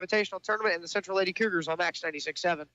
Invitational Tournament and the Central Lady Cougars on Max 96.7.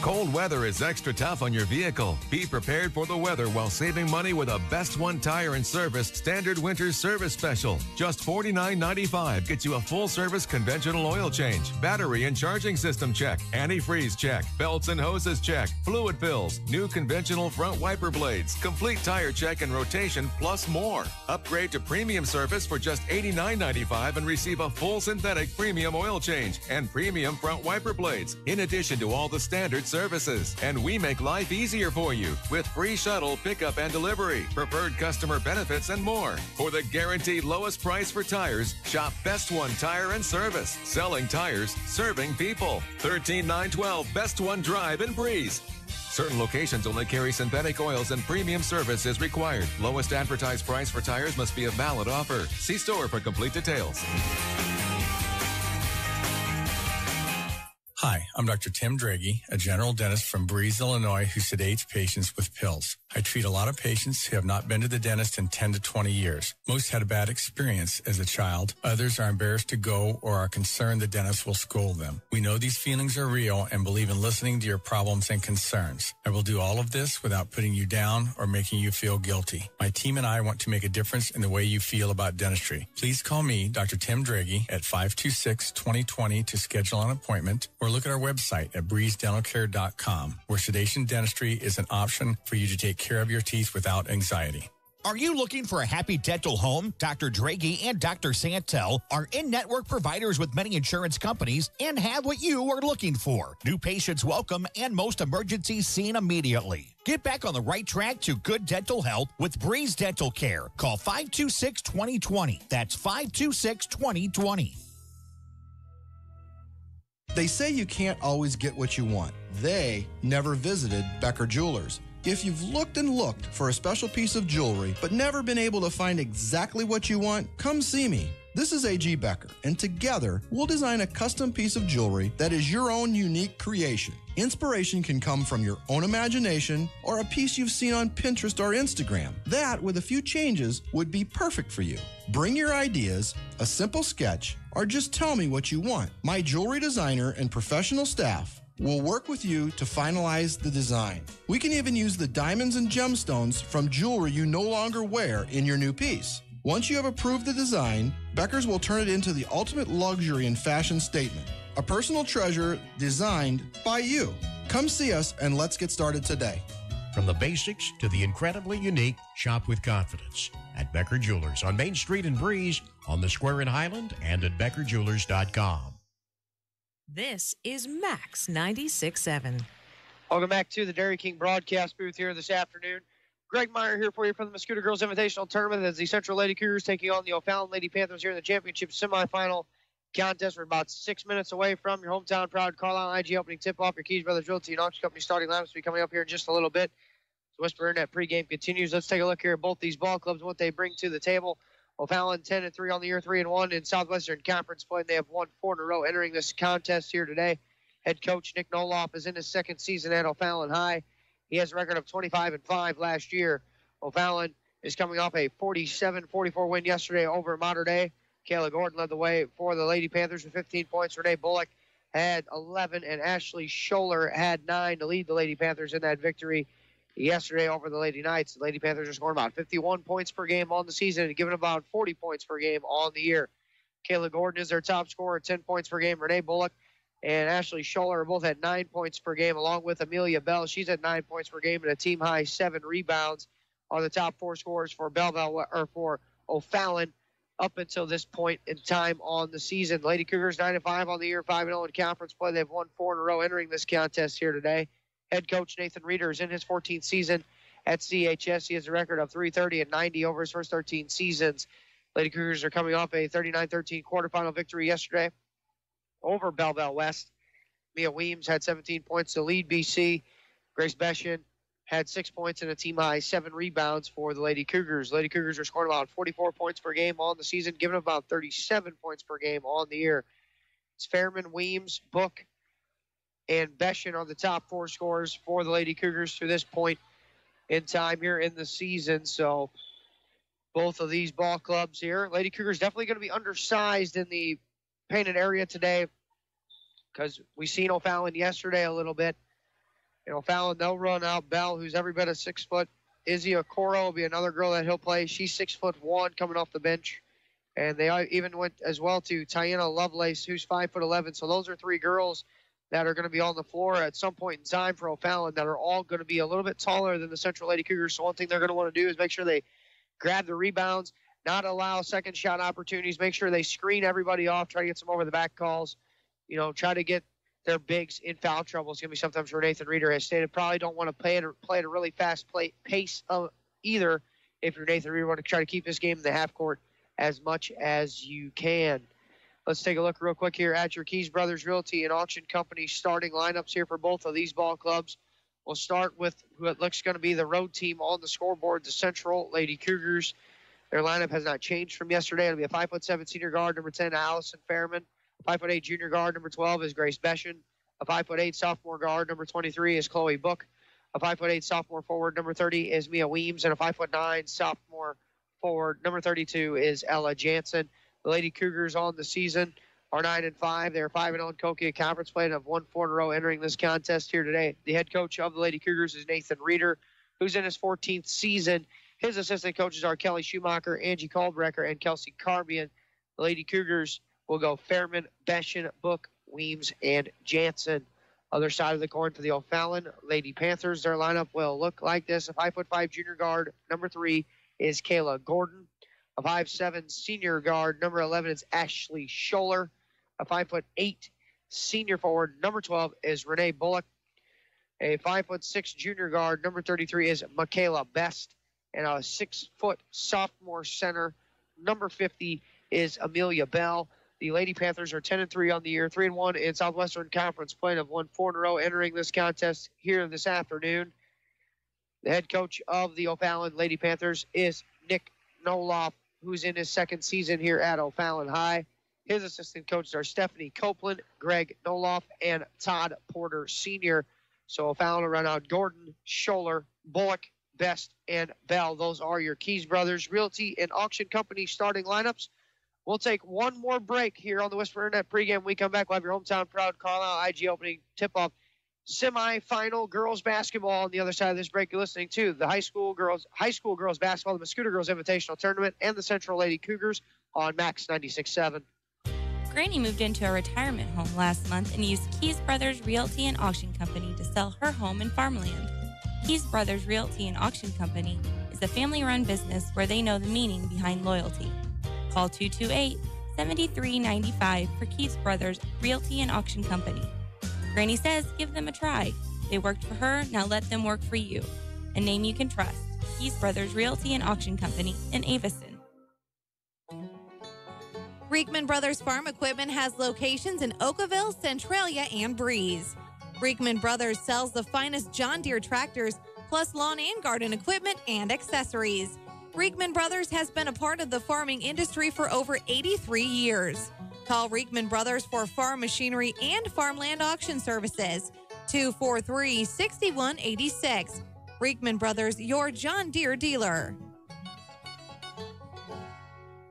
Cold weather is extra tough on your vehicle. Be prepared for the weather while saving money with a Best One Tire and Service Standard Winter Service Special. Just $49.95 gets you a full-service conventional oil change, battery and charging system check, antifreeze check, belts and hoses check, fluid fills, new conventional front wiper blades, complete tire check and rotation, plus more. Upgrade to premium service for just $89.95 and receive a full synthetic premium oil change and premium front wiper blades, in addition to all the standard services. And we make life easier for you with free shuttle, pickup, and delivery, preferred customer benefits, and more. For the guaranteed lowest price for tires, shop Best One Tire and Service. Selling tires, serving people. 13912 Best One Drive in Breeze. Certain locations only carry synthetic oils and premium service is required. Lowest advertised price for tires must be a valid offer. See store for complete details. Hi, I'm Dr. Tim Draghi, a general dentist from Breeze, Illinois, who sedates patients with pills. I treat a lot of patients who have not been to the dentist in 10 to 20 years. Most had a bad experience as a child. Others are embarrassed to go or are concerned the dentist will scold them. We know these feelings are real and believe in listening to your problems and concerns. I will do all of this without putting you down or making you feel guilty. My team and I want to make a difference in the way you feel about dentistry. Please call me, Dr. Tim Draghi, at 526-2020 to schedule an appointment, or look at our website at breezedentalcare.com, where sedation dentistry is an option for you to take care of your teeth without anxiety. Are you looking for a happy dental home? Dr. Draghi and Dr. Santel are in-network providers with many insurance companies and have what you are looking for. New patients welcome and most emergencies seen immediately. Get back on the right track to good dental health with Breeze Dental Care. Call 526-2020. That's 526-2020. They say you can't always get what you want. They never visited Becker Jewelers. If you've looked and looked for a special piece of jewelry but never been able to find exactly what you want, come see me. This is A.G. Becker, and together we'll design a custom piece of jewelry that is your own unique creation. Inspiration can come from your own imagination or a piece you've seen on Pinterest or Instagram. That, with a few changes, would be perfect for you. Bring your ideas, a simple sketch, or just tell me what you want. My jewelry designer and professional staff will work with you to finalize the design. We can even use the diamonds and gemstones from jewelry you no longer wear in your new piece. Once you have approved the design, Becker's will turn it into the ultimate luxury and fashion statement. A personal treasure designed by you. Come see us and let's get started today. From the basics to the incredibly unique, shop with confidence at Becker Jewelers on Main Street in Breeze, on the Square in Highland, and at BeckerJewelers.com. This is Max 96.7. Welcome back to the Dairy King broadcast booth here this afternoon. Greg Meyer here for you from the Mosquito Girls Invitational Tournament as the Central Lady Cougars taking on the O'Fallon Lady Panthers here in the championship semifinal contest. We're about 6 minutes away from your hometown proud Carlisle IG opening tip-off. Your Keys Brothers Realty and Auction Company starting lineups will be coming up here in just a little bit. So Whisper Internet pregame continues. Let's take a look here at both these ball clubs and what they bring to the table. O'Fallon 10-3 on the year, 3-1 in Southwestern Conference play. They have won 4 in a row entering this contest here today. Head coach Nick Noloff is in his second season at O'Fallon High. He has a record of 25-5 last year. O'Fallon is coming off a 47-44 win yesterday over Mater Dei. Kayla Gordon led the way for the Lady Panthers with 15 points. Renee Bullock had 11, and Ashley Scholler had 9 to lead the Lady Panthers in that victory yesterday over the Lady Knights. The Lady Panthers are scoring about 51 points per game on the season and giving about 40 points per game on the year. Kayla Gordon is their top scorer at 10 points per game. Renee Bullock and Ashley Scholler are both at 9 points per game, along with Amelia Bell. She's at 9 points per game and a team-high 7 rebounds. Are the top 4 scorers for for O'Fallon up until this point in time on the season. Lady Cougars 9-5 on the year, 5-0 in conference play. They've won 4 in a row entering this contest here today. Head coach Nathan Reeder is in his 14th season at CHS. He has a record of 330-90 over his first 13 seasons. Lady Cougars are coming off a 39-13 quarterfinal victory yesterday over Belleville West. Mia Weems had 17 points to lead BC. Grace Beshin had 6 points and a team-high 7 rebounds for the Lady Cougars. Lady Cougars are scoring about 44 points per game on the season, giving about 37 points per game on the year. It's Fairman, Weems, Book, and Beshin are the top 4 scorers for the Lady Cougars to this point in time here in the season. So both of these ball clubs here, Lady Cougars definitely going to be undersized in the painted area today because we seen O'Fallon yesterday a little bit. And O'Fallon, they'll run out Bell, who's every bit of 6 foot. Izzy Okoro will be another girl that he'll play. She's 6'1" coming off the bench. And they even went as well to Tiana Lovelace, who's 5'11". So those are 3 girls that are going to be on the floor at some point in time for O'Fallon that are all going to be a little bit taller than the Central Lady Cougars. So one thing they're going to want to do is make sure they grab the rebounds, not allow second shot opportunities, make sure they screen everybody off, try to get some over the back calls, try to get their bigs in foul trouble. It's going to be sometimes where Nathan Reeder has stated probably don't want to play at a really fast pace either if you're Nathan Reeder. Want to try to keep this game in the half court as much as you can. Let's take a look real quick here at your Keys Brothers Realty and Auction Company starting lineups here for both of these ball clubs. We'll start with who it looks going to be the road team on the scoreboard, the Central Lady Cougars. Their lineup has not changed from yesterday. It'll be a 5'7" senior guard, number 10, Allison Fairman. 5'8" junior guard, number 12, is Grace Beshin. A 5'8" sophomore guard, number 23, is Chloe Book. A 5'8" sophomore forward, number 30, is Mia Weems. And a 5'9" sophomore forward, number 32, is Ella Jansen. The Lady Cougars on the season are 9-5. They're 5-0 in Kokia Conference play and have won 4 in a row entering this contest here today. The head coach of the Lady Cougars is Nathan Reeder, who's in his 14th season. His assistant coaches are Kelly Schumacher, Angie Caldbrecker, and Kelsey Carbian. The Lady Cougars will go Fairman, Beshin, Book, Weems, and Jansen. Other side of the coin for the O'Fallon Lady Panthers. Their lineup will look like this. A 5'5" junior guard, number 3, is Kayla Gordon. A 5'7" senior guard, number 11, is Ashley Scholler. A 5'8" senior forward, number 12, is Renee Bullock. A 5'6" junior guard, number 33, is Michaela Best. And a 6-foot sophomore center, number 50, is Amelia Bell. The Lady Panthers are 10-3 on the year, 3-1 in Southwestern Conference play, and have won 4 in a row entering this contest here this afternoon. The head coach of the O'Fallon Lady Panthers is Nick Noloff, who's in his 2nd season here at O'Fallon High. His assistant coaches are Stephanie Copeland, Greg Noloff, and Todd Porter Sr. So O'Fallon will run out Gordon, Scholler, Bullock, Best, and Bell. Those are your Keys Brothers Realty and Auction Company starting lineups. We'll take one more break here on the Whisper Internet pregame. When we come back, we'll have your hometown proud Carlisle IG opening tip-off semifinal girls basketball on the other side of this break. You're listening to the high school girls basketball, the Mascouda Girls Invitational Tournament, and the Central Lady Cougars on Max 96.7. Granny moved into a retirement home last month and used Keys Brothers Realty and Auction Company to sell her home and farmland. Keys Brothers Realty and Auction Company is a family-run business where they know the meaning behind loyalty. Call 228-7395 for Keys Brothers Realty and Auction Company. Granny says give them a try. They worked for her, now let them work for you. A name you can trust. Keys Brothers Realty and Auction Company in Avison. Reekman Brothers Farm Equipment has locations in Oakville, Centralia, and Breeze. Reekman Brothers sells the finest John Deere tractors, plus lawn and garden equipment and accessories. Reekman Brothers has been a part of the farming industry for over 83 years. Call Reekman Brothers for farm machinery and farmland auction services. 243-6186. Reekman Brothers, your John Deere dealer.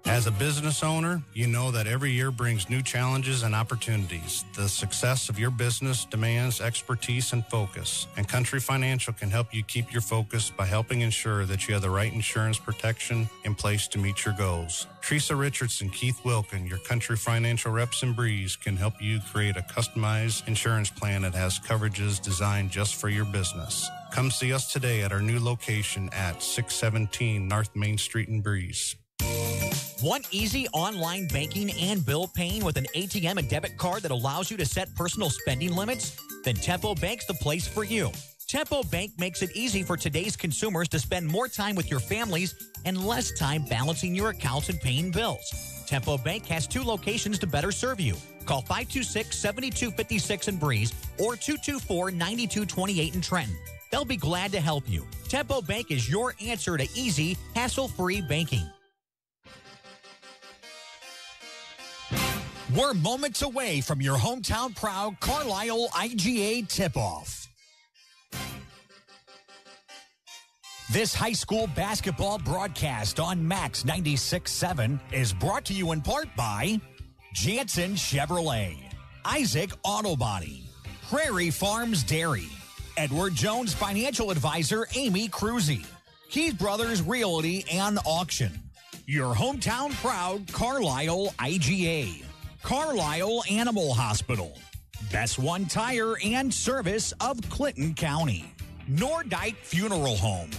As a business owner, you know that every year brings new challenges and opportunities. The success of your business demands expertise and focus, and Country Financial can help you keep your focus by helping ensure that you have the right insurance protection in place to meet your goals. Teresa Richardson, Keith Wilkin, your Country Financial reps in Breeze, can help you create a customized insurance plan that has coverages designed just for your business. Come see us today at our new location at 617 North Main Street in Breeze. Want easy online banking and bill paying with an ATM and debit card that allows you to set personal spending limits? Then Tempo Bank's the place for you. Tempo Bank makes it easy for today's consumers to spend more time with your families and less time balancing your accounts and paying bills. Tempo Bank has 2 locations to better serve you. Call 526-7256 in Breeze or 224-9228 in Trenton. They'll be glad to help you. Tempo Bank is your answer to easy, hassle-free banking. We're moments away from your hometown proud Carlisle IGA tip-off. This high school basketball broadcast on Max 96.7 is brought to you in part by Jansen Chevrolet, Isaac Auto Body, Prairie Farms Dairy, Edward Jones Financial Advisor Amy Cruzy, Keys Brothers Realty and Auction, your hometown proud Carlisle IGA, Carlisle Animal Hospital, Best One Tire and Service of Clinton County, Nordite Funeral Home,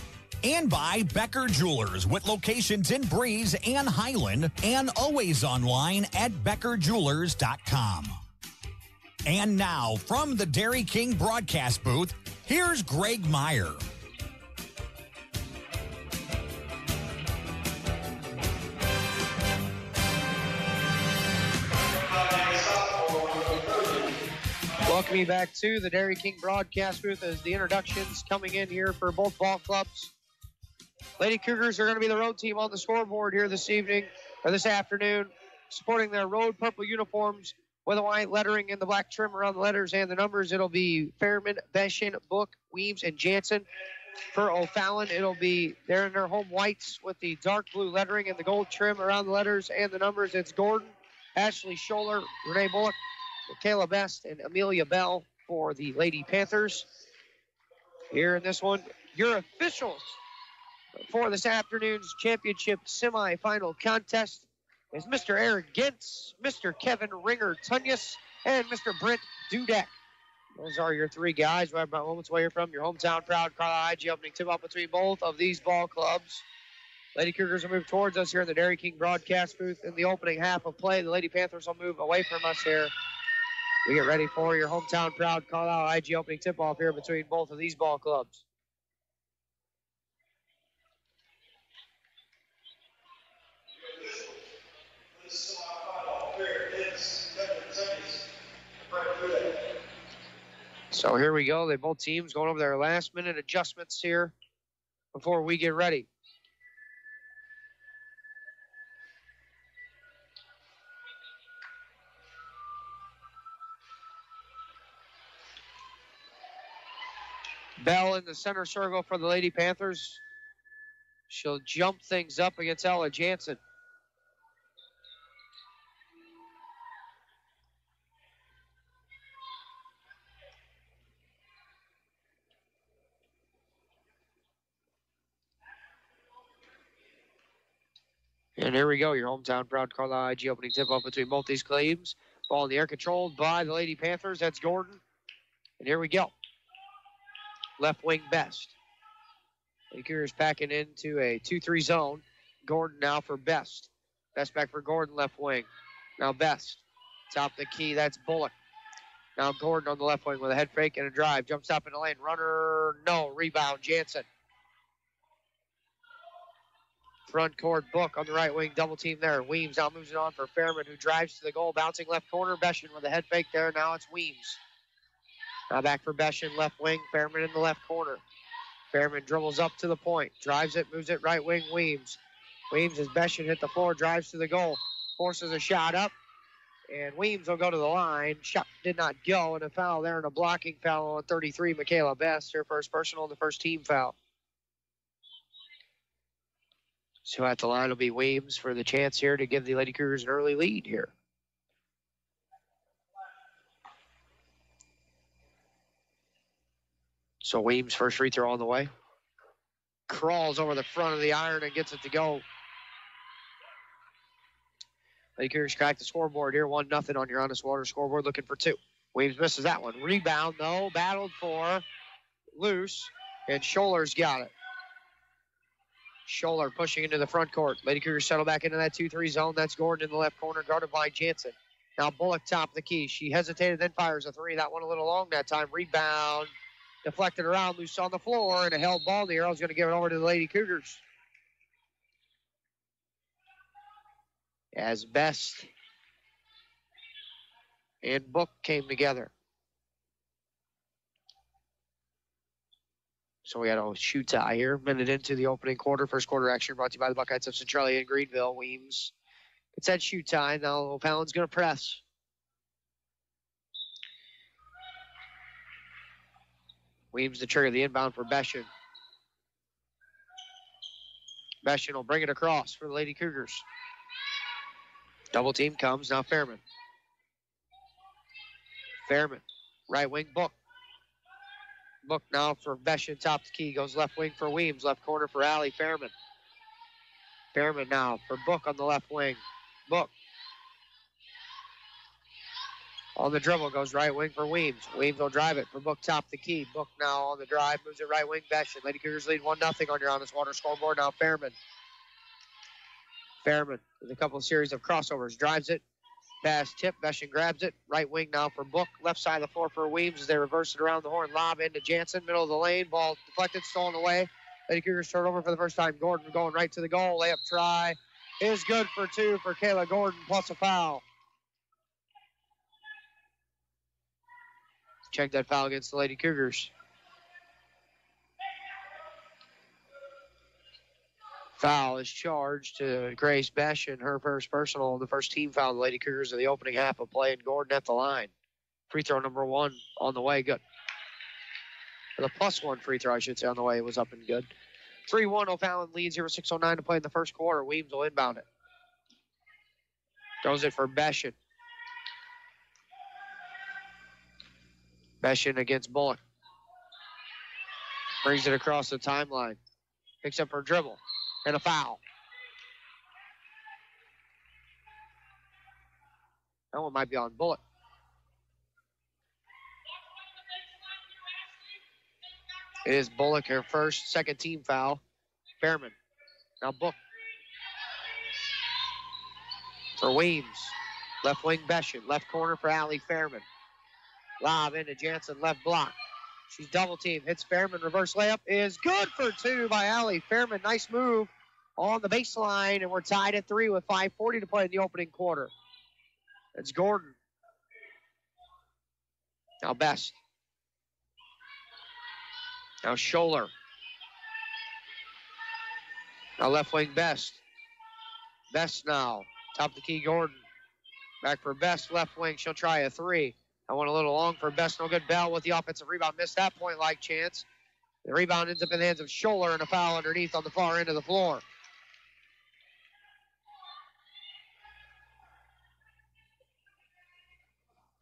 and by Becker Jewelers with locations in Breeze and Highland and always online at beckerjewelers.com. And now from the Dairy King broadcast booth, here's Greg Meyer. Welcome you back to the Dairy King broadcast booth as the introductions coming in here for both ball clubs. Lady Cougars are going to be the road team on the scoreboard here this afternoon, supporting their road purple uniforms with a white lettering and the black trim around the letters and the numbers. It'll be Fairman, Beshin, Book, Weems, and Jansen. For O'Fallon, it'll be they're in their home whites with the dark blue lettering and the gold trim around the letters and the numbers. It's Gordon, Ashley Scholler, Renee Bullock, Michaela Best, and Amelia Bell for the Lady Panthers. Here in this one, your officials for this afternoon's championship semifinal contest is Mr. Eric Gintz, Mr. Kevin Ringer Tunyas, and Mr. Brent Dudek. Those are your three guys. We're about moments away from your hometown proud Carlisle IG opening tip-off between both of these ball clubs. Lady Cougars will move towards us here in the Dairy King broadcast booth in the opening half of play. The Lady Panthers will move away from us here. We get ready for your hometown proud Carlisle IG opening tip-off here between both of these ball clubs. So here we go. They both teams going over their last-minute adjustments here before we get ready. Bell in the center circle for the Lady Panthers. She'll jump things up against Ella Jansen. And here we go, your hometown proud Carlisle IG opening tip-off between both these teams. Ball in the air controlled by the Lady Panthers. That's Gordon. And here we go. Left wing Best. Lady Cougars packing into a 2-3 zone. Gordon now for Best. Best back for Gordon, left wing. Now Best. Top of the key, that's Bullock. Now Gordon on the left wing with a head fake and a drive. Jump stop in the lane. Runner, no. Rebound, Jansen. Front court, Book on the right wing, double team there. Weems now moves it on for Fairman, who drives to the goal, bouncing left corner. Beshin with a head fake there. Now it's Weems. Now back for Beshin, left wing. Fairman in the left corner. Fairman dribbles up to the point, drives it, moves it right wing. Weems. Weems as Beshin hit the floor, drives to the goal, forces a shot up, and Weems will go to the line. Shot did not go, and a foul there, and a blocking foul on 33, Michaela Best, her first personal and the first team foul. So at the line will be Weems for the chance here to give the Lady Cougars an early lead here. So Weems first free throw on the way. Crawls over the front of the iron and gets it to go. Lady Cougars crack the scoreboard here. 1-0 on your Honest Water scoreboard, looking for two. Weems misses that one. Rebound, though. Battled for. Loose. And Scholler's got it. Scholler pushing into the front court. Lady Cougars settle back into that 2-3 zone. That's Gordon in the left corner, guarded by Jansen. Now Bullock top of the key. She hesitated, then fires a three. That one a little long that time. Rebound. Deflected around, loose on the floor, and a held ball in the air. I was going to give it over to the Lady Cougars. As Best and Book came together. So we had a shoot tie here. Minute into the opening quarter. First quarter action brought to you by the Buckeyes of Centralia and Greenville. Weems. It's that shoot tie. Now O'Fallon's going to press. Weems to trigger the inbound for Beshin. Beshin will bring it across for the Lady Cougars. Double team comes. Now Fairman. Fairman. Right wing, Book. Book now for Beshin, top the key. Goes left wing for Weems. Left corner for Allie Fairman. Fairman now for Book on the left wing. Book. On the dribble, goes right wing for Weems. Weems will drive it for Book, top the key. Book now on the drive, moves it right wing, Beshin. Lady Cougars lead 1-0 on your Honest Water scoreboard. Now Fairman. Fairman with a couple of series of crossovers. Drives it. Pass tip. Beshin grabs it. Right wing now for Book. Left side of the floor for Weems as they reverse it around the horn. Lob into Jansen. Middle of the lane. Ball deflected. Stolen away. Lady Cougars turnover for the first time. Gordon going right to the goal. Layup try is good for 2 for Kayla Gordon plus a foul. Check that foul against the Lady Cougars. Foul is charged to Grace Beshin, her first personal, the first team foul. The Lady Cougars in the opening half of play, and Gordon at the line. Free throw number 1 on the way, good. The +1 free throw, I should say, on the way was up and good. 3-1, O'Fallon leads here with 6:09 to play in the first quarter. Weems will inbound it. Throws it for Beshin. Beshin against Bullock. Brings it across the timeline. Picks up her dribble. And a foul. That one might be on Bullock. It is Bullock, her second team foul. Fairman. Now Book. For Weems. Left wing Beshin. Left corner for Allie Fairman. Lob into Jansen, left block. She's double teamed. Hits Fairman. Reverse layup is good for 2 by Allie Fairman. Nice move on the baseline, and we're tied at 3 with 5:40 to play in the opening quarter. It's Gordon. Now Best. Now Scholler. Now left wing Best. Best now. Top of the key Gordon. Back for Best, left wing. She'll try a 3. I went a little long for Best. No good. Bell with the offensive rebound. Missed that point-like chance. The rebound ends up in the hands of Scholler, and a foul underneath on the far end of the floor.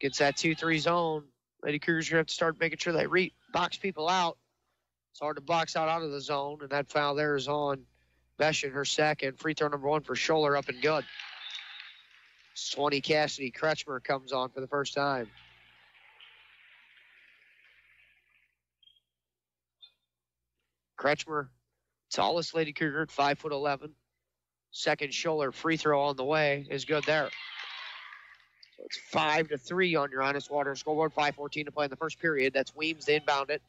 Gets that 2-3 zone. Lady Cougars are going to have to start making sure they box people out. It's hard to box out of the zone, and that foul there is on Beshin, her second. Free throw number 1 for Scholler, up and good. 20 Cassidy Kretschmer comes on for the first time. Kretschmer, tallest Lady Cougar at 5'11". Second Scholler free throw on the way is good there. So it's 5-3 on your Honest Water scoreboard. 5:14 to play in the first period. That's Weems to inbound it.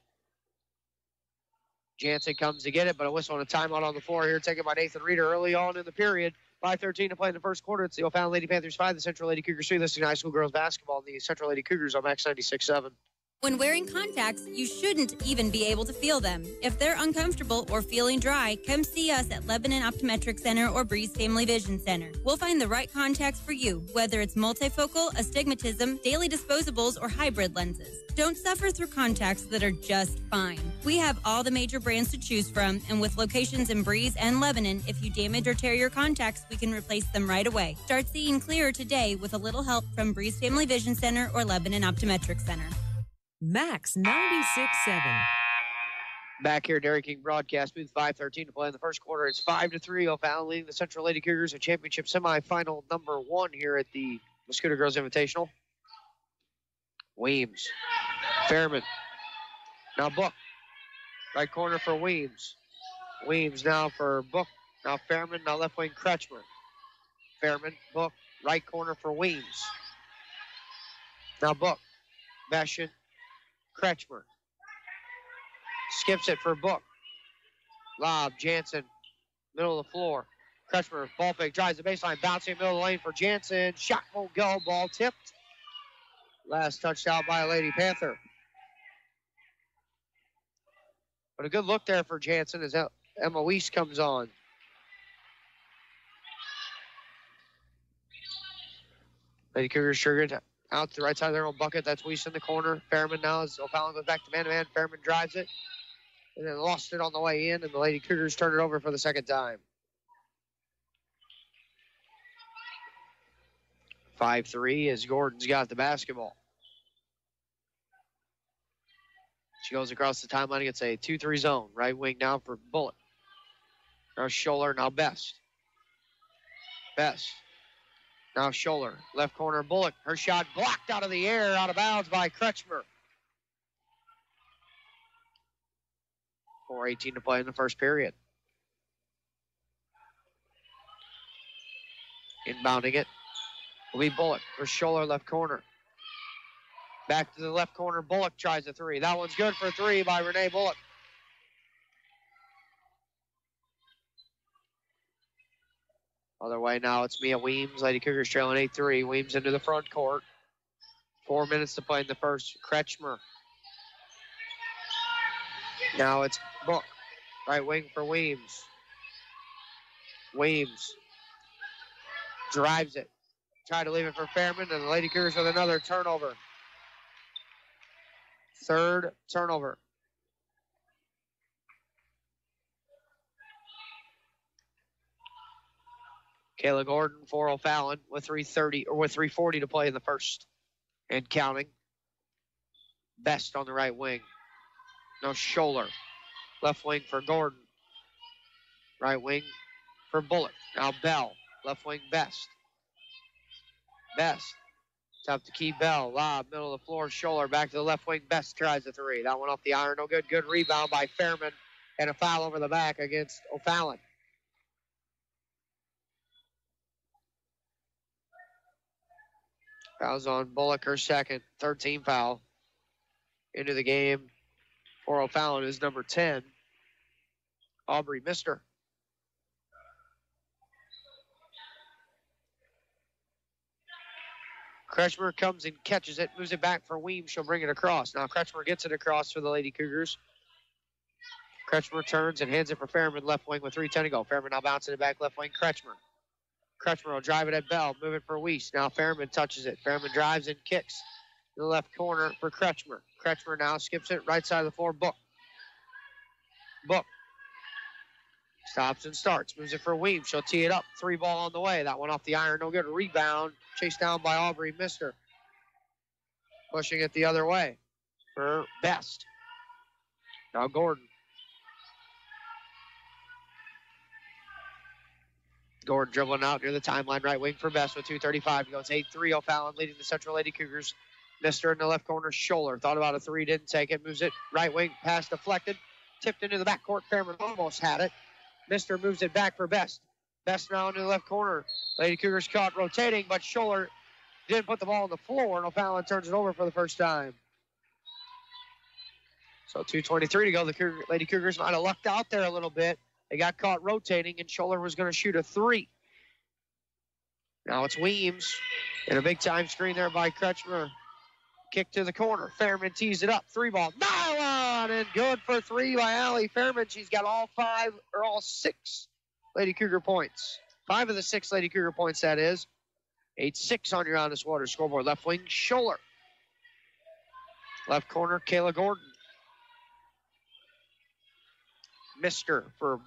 Jansen comes to get it, but a whistle and a timeout on the floor here, taken by Nathan Reeder early on in the period. 5:13 to play in the first quarter. It's the O'Fallon Lady Panthers 5, the Central Lady Cougars 3. This is high school girls basketball, and the Central Lady Cougars on Max 96.7. When wearing contacts, you shouldn't even be able to feel them. If they're uncomfortable or feeling dry, come see us at Lebanon Optometric Center or Breeze Family Vision Center. We'll find the right contacts for you, whether it's multifocal, astigmatism, daily disposables, or hybrid lenses. Don't suffer through contacts that are just fine. We have all the major brands to choose from, and with locations in Breeze and Lebanon, if you damage or tear your contacts, we can replace them right away. Start seeing clearer today with a little help from Breeze Family Vision Center or Lebanon Optometric Center. Max 96.7. Back here, Dairy King broadcast booth. 5:13 to play in the first quarter. It's 5-3. O'Fallon leading the Central Lady Cougars in championship semifinal number 1 here at the Mosquito Girls Invitational. Weems. Fairman. Now Book. Right corner for Weems. Weems now for Book. Now Fairman. Now left wing Kretschmer. Fairman. Book. Right corner for Weems. Now Book. Beshin. Kretschmer. Skips it for Book. Lob. Jansen. Middle of the floor. Kretschmer. Ball fake. Drives the baseline. Bouncing middle of the lane for Jansen. Shot won't go. Ball tipped. Last touched out by a Lady Panther. But a good look there for Jansen as Emma Weiss comes on. Lady Cougars triggered out to the right side of their own bucket. That's Weiss in the corner. Fairman now as O'Fallon goes back to man-to-man. Fairman drives it and then lost it on the way in, and the Lady Cougars turn it over for the second time. 5-3 as Gordon's got the basketball. She goes across the timeline. It's a 2-3 zone. Right wing now for Bullock. Now Scholler, now Best. Best. Now Scholler. Left corner, Bullock. Her shot blocked out of the air, out of bounds by Kretschmer. 4:18 to play in the first period. Inbounding it will be Bullock for Scholler, left corner. Back to the left corner, Bullock tries a three. That one's good for three by Renee Bullock. Other way now, it's Mia Weems. Lady Cougars trailing 8-3. Weems into the front court. 4 minutes to play in the first. Kretschmer. Now it's Book. Right wing for Weems. Weems drives it. Tried to leave it for Fairman, and the Lady Cougars with another turnover. Third turnover. Kayla Gordon for O'Fallon with 3:40 to play in the first and counting. Best on the right wing. No Scholler. Left wing for Gordon. Right wing for Bullock. Now Bell. Left wing Best. Best. Tough to keep Bell. Lob, middle of the floor. Scholler back to the left wing. Best tries a three. That one off the iron. No good. Good rebound by Fairman. And a foul over the back against O'Fallon. Fouls on Bullock, her second. 13 foul. Into the game for O'Fallon is number 10, Aubrey Mister. Kretschmer comes and catches it, moves it back for Weems. She'll bring it across. Now Kretschmer gets it across for the Lady Cougars. Kretschmer turns and hands it for Fairman, left wing with 3:10 to go. Fairman now bouncing it back, left wing, Kretschmer. Kretschmer will drive it at Bell, move it for Weiss. Now Fairman touches it. Fairman drives and kicks in the left corner for Kretschmer. Kretschmer now skips it right side of the floor. Book. Stops and starts. Moves it for Weems. She'll tee it up. 3 ball on the way. That one off the iron. No good. Rebound. Chased down by Aubrey Mister. Pushing it the other way for Best. Now Gordon. Gordon dribbling out near the timeline. Right wing for Best with 2:35 to go. It's 8-3. O'Fallon leading the Central Lady Cougars. Mister in the left corner. Scholler thought about a three. Didn't take it. Moves it right wing. Pass deflected. Tipped into the backcourt. Fairman almost had it. Mister moves it back for Best. Best now into the left corner. Lady Cougars caught rotating, but Scholler didn't put the ball on the floor, and O'Fallon turns it over for the first time. So 2:23 to go. The Lady Cougars might have lucked out there a little bit. They got caught rotating, and Scholler was going to shoot a three. Now it's Weems. And a big-time screen there by Kretschmer. Kick to the corner. Fairman tees it up. 3 ball. Nylon! And good for 3 by Allie Fairman. She's got all 6 Lady Cougar points. 5 of the 6 Lady Cougar points, that is. 8-6 on your Honest Water scoreboard. Left wing, Scholler. Left corner, Kayla Gordon. Mister for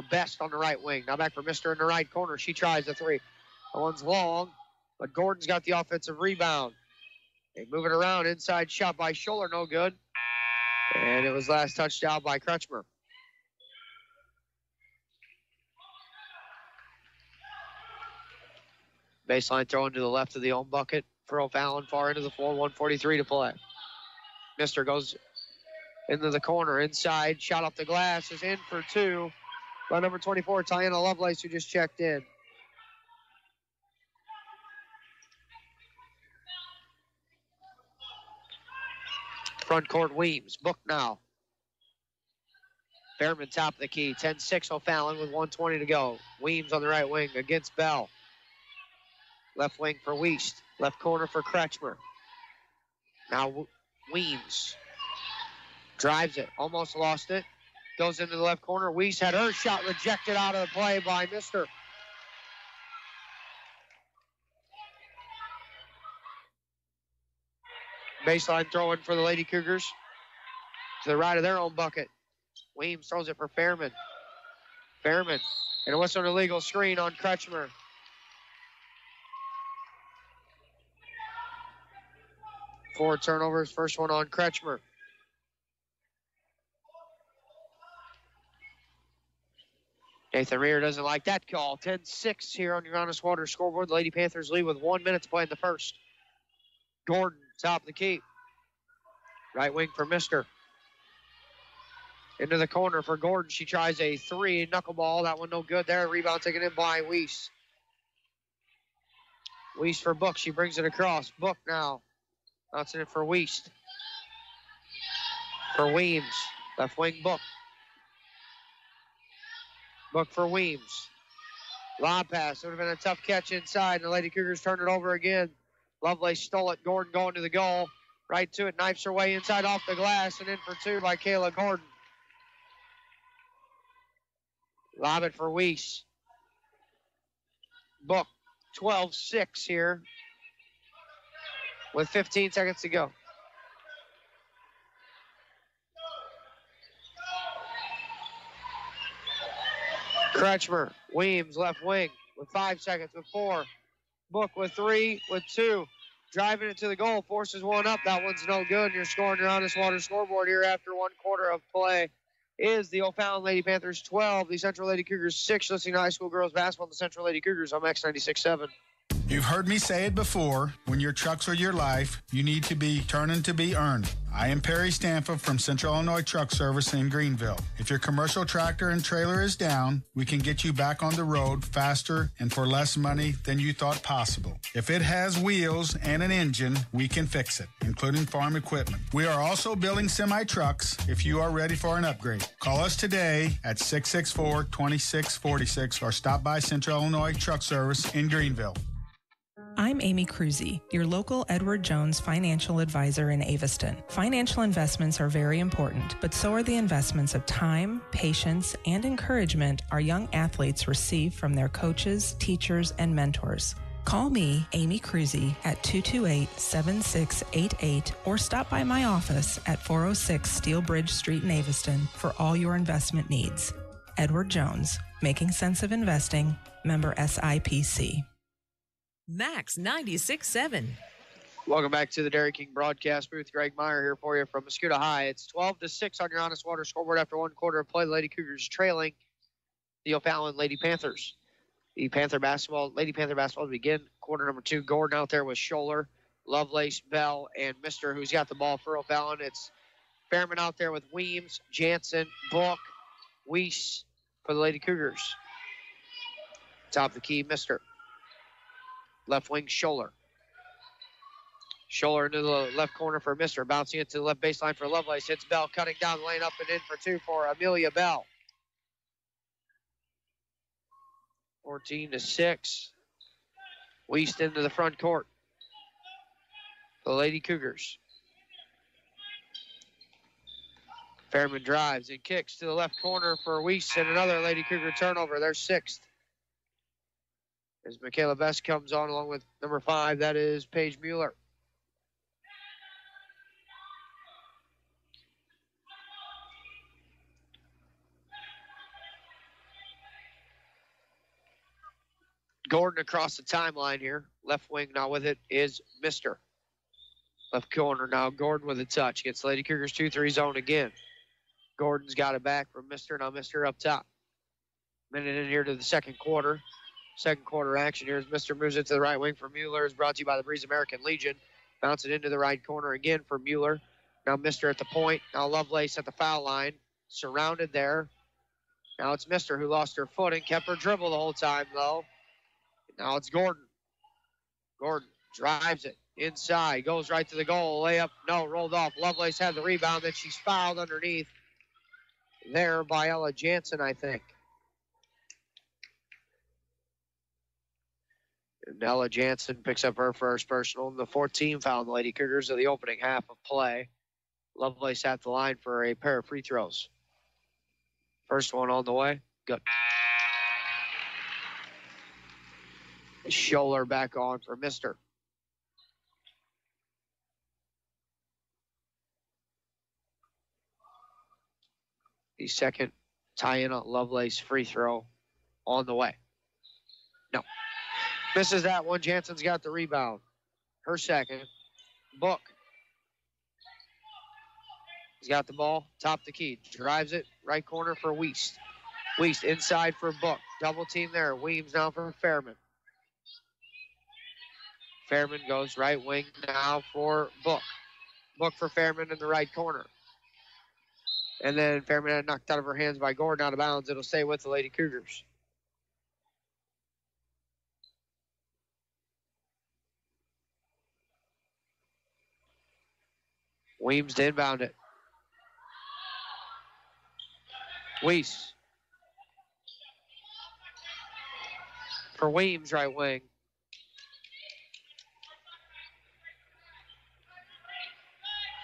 Best on the right wing. Now back for Mister in the right corner. She tries a 3. That one's long, but Gordon's got the offensive rebound. They move it around. Inside shot by Scholler, no good. And it was last touched down by Kretschmer. Baseline thrown to the left of the own bucket for O'Fallon, far into the floor, 1:43 to play. Mister goes into the corner, inside, shot off the glass, is in for 2 by number 24, Tiana Lovelace, who just checked in. Front court, Weems. Book now. Fairman top of the key. 10-6 O'Fallon with 1:20 to go. Weems on the right wing against Bell. Left wing for Weiss. Left corner for Kretschmer. Now Weems drives it. Almost lost it. Goes into the left corner. Weiss had her shot rejected out of the play by Mister. Baseline throw in for the Lady Cougars. To the right of their own bucket. Weems throws it for Fairman. Fairman. And a whistle illegal screen on Kretschmer. 4 turnovers. First one on Kretschmer. Nathan Rear doesn't like that call. 10-6 here on your Honest Water scoreboard. The Lady Panthers lead with 1 minute to play in the first. Gordon, top of the key. Right wing for Mister. Into the corner for Gordon. She tries a 3 knuckleball. That one no good there. Rebound taken in by Weiss. Weiss for Book. She brings it across. Book now. Bouncing it for Weiss. For Weems. Left wing Book. Book for Weems. Lob pass. Would have been a tough catch inside, and the Lady Cougars turned it over again. Lovelace stole it. Gordon going to the goal. Right to it. Knifes her way inside off the glass, and in for 2 by Kayla Gordon. Lob it for Weiss. Book. 12-6 here with 15 seconds to go. Kretschmer, Weems, left wing with 5 seconds, with 4. Book with 3, with 2. Driving it to the goal, forces one up. That one's no good. And you're scoring your Honest Water scoreboard here after 1 quarter of play. Is the O'Fallon Lady Panthers 12, the Central Lady Cougars 6. Listening to high school girls basketball, the Central Lady Cougars on X96.7. You've heard me say it before. When your trucks are your life, you need to be turning to be earned. I am Perry Stanford from Central Illinois Truck Service in Greenville. If your commercial tractor and trailer is down, we can get you back on the road faster and for less money than you thought possible. If it has wheels and an engine, we can fix it, including farm equipment. We are also building semi-trucks if you are ready for an upgrade. Call us today at 664-2646 or stop by Central Illinois Truck Service in Greenville. I'm Amy Cruzy, your local Edward Jones financial advisor in Aviston. Financial investments are very important, but so are the investments of time, patience, and encouragement our young athletes receive from their coaches, teachers, and mentors. Call me, Amy Cruzy, at 228-7688 or stop by my office at 406 Steel Bridge Street in Aviston for all your investment needs. Edward Jones, making sense of investing, member SIPC. Max 96.7. Welcome back to the Dairy King broadcast booth. Greg Meyer here for you from Muscuda High. It's 12-6 on your Honest Water scoreboard after 1 quarter of play. The Lady Cougars trailing the O'Fallon Lady Panthers. The Lady Panther basketball to begin quarter number 2. Gordon out there with Scholler, Lovelace, Bell, and Mister, who's got the ball for O'Fallon. It's Fairman out there with Weems, Jansen, Book, Weiss for the Lady Cougars. Top of the key, Mister. Left wing, Scholler. Scholler into the left corner for Mister. Bouncing it to the left baseline for Lovelace. Hits Bell, cutting down the lane, up and in for 2 for Amelia Bell. 14-6. Weiss into the front court. The Lady Cougars. Fairman drives and kicks to the left corner for Weiss, and another Lady Cougar turnover. Their 6th. As Michaela Best comes on along with number 5, that is Paige Mueller. Gordon across the timeline here. Left wing now with it is Mister. Left corner now. Gordon with a touch. Gets Lady Cougars 2-3 zone again. Gordon's got it back from Mister. Now Mister up top. Minute in here to the second quarter. Second quarter action here as Mister moves it to the right wing for Mueller. Is brought to you by the Breeze American Legion. Bounce it into the right corner again for Mueller. Now Mister at the point. Now Lovelace at the foul line. Surrounded there. Now it's Mister who lost her footing. Kept her dribble the whole time though. Now it's Gordon. Gordon drives it inside. Goes right to the goal. Layup. No, rolled off. Lovelace had the rebound. Then she's fouled underneath there by Ella Jansen, I think. And Ella Jansen picks up her first personal. And the 14 foul on the Lady Cougars of the opening half of play. Lovelace at the line for a pair of free throws. First one on the way. Good. Scholler back on for Mister. The second Tiana Lovelace free throw on the way. No. Misses that one. Jansen's got the rebound. Her second. Book He's got the ball, top the key, drives it, right corner for Wiest. Wiest inside for Book. Double team there. Weems now for Fairman. Fairman goes right wing now for Book. Book for Fairman in the right corner. And then Fairman had knocked out of her hands by Gordon out of bounds. It'll stay with the Lady Cougars. Weems to inbound it. Weiss. For Weems, right wing.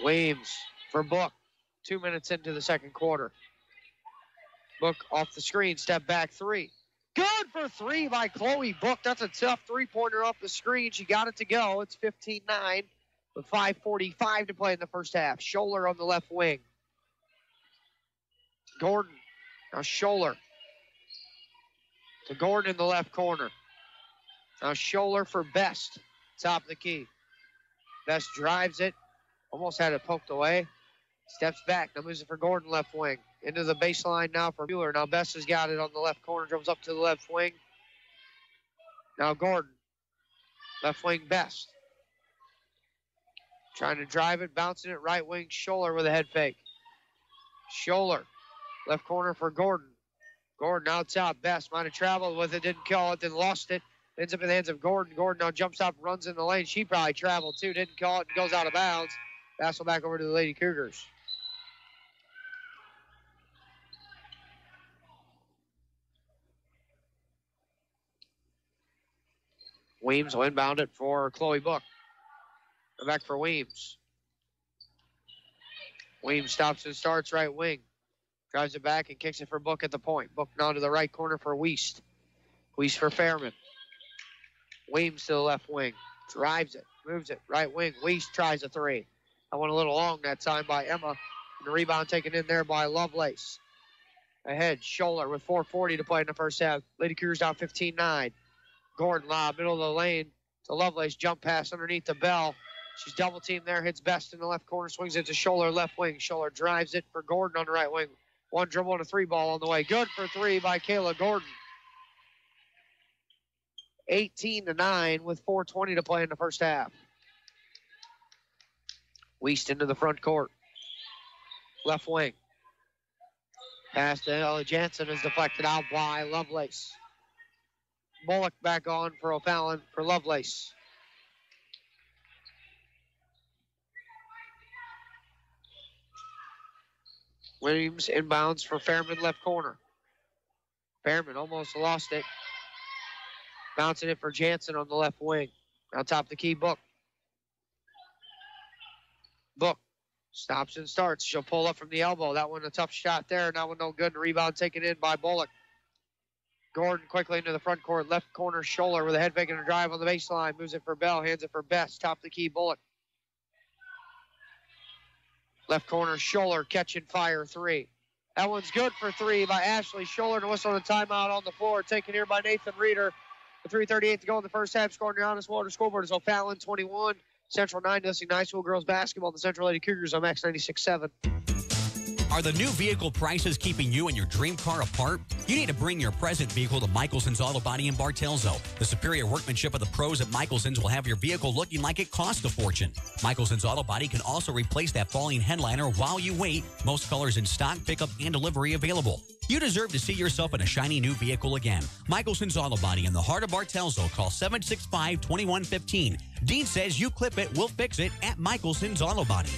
Weems for Book. 2 minutes into the second quarter. Book off the screen, step back three. Good for three by Chloe Book. That's a tough three-pointer off the screen. She got it to go. It's 15-9 with 5:45 to play in the first half. Scholler on the left wing. Gordon. Now Scholler. To Gordon in the left corner. Now Scholler for Best. Top of the key. Best drives it. Almost had it poked away. Steps back. Now moves it for Gordon left wing. Into the baseline now for Mueller. Now Best has got it on the left corner. Dribbles up to the left wing. Now Gordon. Left wing Best. Trying to drive it. Bouncing it right wing. Scholler with a head fake. Scholler. Left corner for Gordon. Gordon out top. Best might have traveled with it. Didn't call it. Then lost it. Ends up in the hands of Gordon. Gordon now jumps up, runs in the lane. She probably traveled too. Didn't call it and goes out of bounds. Pass back over to the Lady Cougars. Weems will inbound it for Chloe Book. Back for Weems. Weems stops and starts right wing. Drives it back and kicks it for Book at the point. Book now to the right corner for Wiest. Wiest for Fairman. Weems to the left wing. Drives it. Moves it. Right wing. Wiest tries a three. That went a little long that time by Emma. And the rebound taken in there by Lovelace. Ahead, Scholler with 4:40 to play in the first half. Lady Cougars down 15-9. Gordon lob, middle of the lane to Lovelace. Jump pass underneath the bell. She's double teamed there. Hits Best in the left corner. Swings it to Scholler left wing. Scholler drives it for Gordon on the right wing. One dribble and a three ball on the way. Good for three by Kayla Gordon. 18-9 with 4:20 to play in the first half. Wiest into the front court. Left wing. Pass to Ella Jansen is deflected out by Lovelace. Bullock back on for O'Fallon for Lovelace. Williams inbounds for Fairman left corner. Fairman almost lost it. Bouncing it for Jansen on the left wing. Now top the key, Book. Book stops and starts. She'll pull up from the elbow. That one a tough shot there. That one no good. And rebound taken in by Bullock. Gordon quickly into the front court. Left corner, Scholler with a head fake and a drive on the baseline. Moves it for Bell. Hands it for Best. Top the key, Bullock. Left corner, Scholler catch and fire three. That one's good for three by Ashley Scholler. And whistle and a timeout on the floor. Taken here by Nathan Reeder. With 3:38 to go in the first half. Scoring your honest water scoreboard is O'Fallon 21. Central 9 dusting Niceville girls basketball. The Central Lady Cougars on Max 96.7. Are the new vehicle prices keeping you and your dream car apart? You need to bring your present vehicle to Michelson's Auto Body in Bartelzo. The superior workmanship of the pros at Michelson's will have your vehicle looking like it cost a fortune. Michelson's Auto Body can also replace that falling headliner while you wait. Most colors in stock, pickup, and delivery available. You deserve to see yourself in a shiny new vehicle again. Michelson's Auto Body in the heart of Bartelzo. Call 765-2115. Dean says you clip it, we'll fix it at Michelson's Auto Body.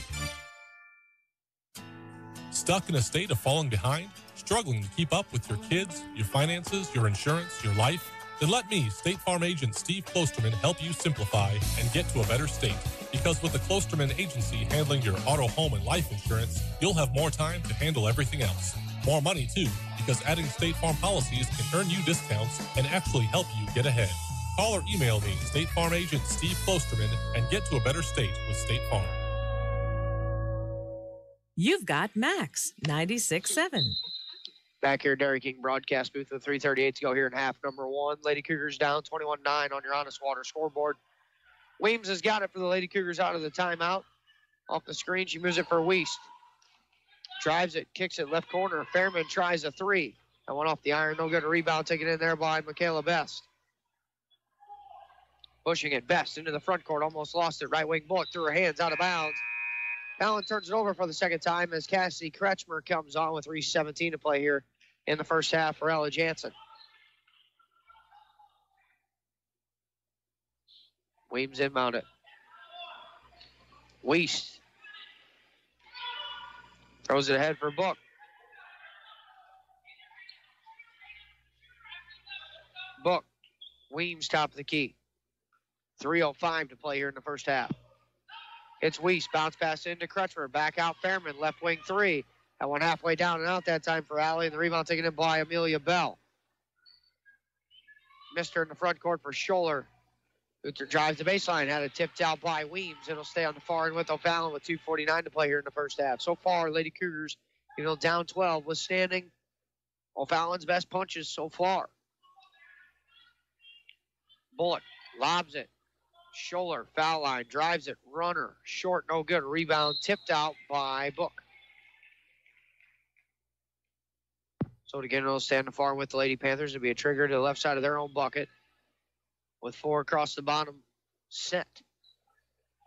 Stuck in a state of falling behind? Struggling to keep up with your kids, your finances, your insurance, your life? Then let me, State Farm agent Steve Klosterman, help you simplify and get to a better state. Because with the Klosterman Agency handling your auto, home, and life insurance, you'll have more time to handle everything else. More money, too, because adding State Farm policies can earn you discounts and actually help you get ahead. Call or email me, State Farm agent Steve Klosterman, and get to a better state with State Farm. You've got Max 96.7. Back here, Dairy King broadcast booth with 3:38 to go here in half number one. Lady Cougars down 21-9 on your honest water scoreboard. Weems has got it for the Lady Cougars out of the timeout. Off the screen, she moves it for Wiest. Drives it, kicks it left corner. Fairman tries a three. That went off the iron. No good. A rebound taken in there by Michaela Best. Pushing it, Best into the front court. Almost lost it. Right wing Bullock threw her hands out of bounds. Allen turns it over for the second time as Cassidy Kretschmer comes on with 3:17 to play here in the first half for Ella Jansen. Weems inbound it. Weiss throws it ahead for Book. Book. Weems top of the key. 3:05 to play here in the first half. It's Weiss. Bounce pass into Kretschmer. Back out Fairman. Left wing three. That one halfway down and out that time for Allie. And the rebound taken in by Amelia Bell. Missed her in the front court for Scholler. Luther drives the baseline. Had it tipped out by Weems. It'll stay on the far end with O'Fallon with 2:49 to play here in the first half. So far, Lady Cougars, down 12, withstanding O'Fallon's best punches so far. Bullock lobs it. Scholler, foul line, drives it, runner, short, no good. Rebound tipped out by Book. So again, it'll stay on the far with the Lady Panthers. It'll be a trigger to the left side of their own bucket with 4 across the bottom set.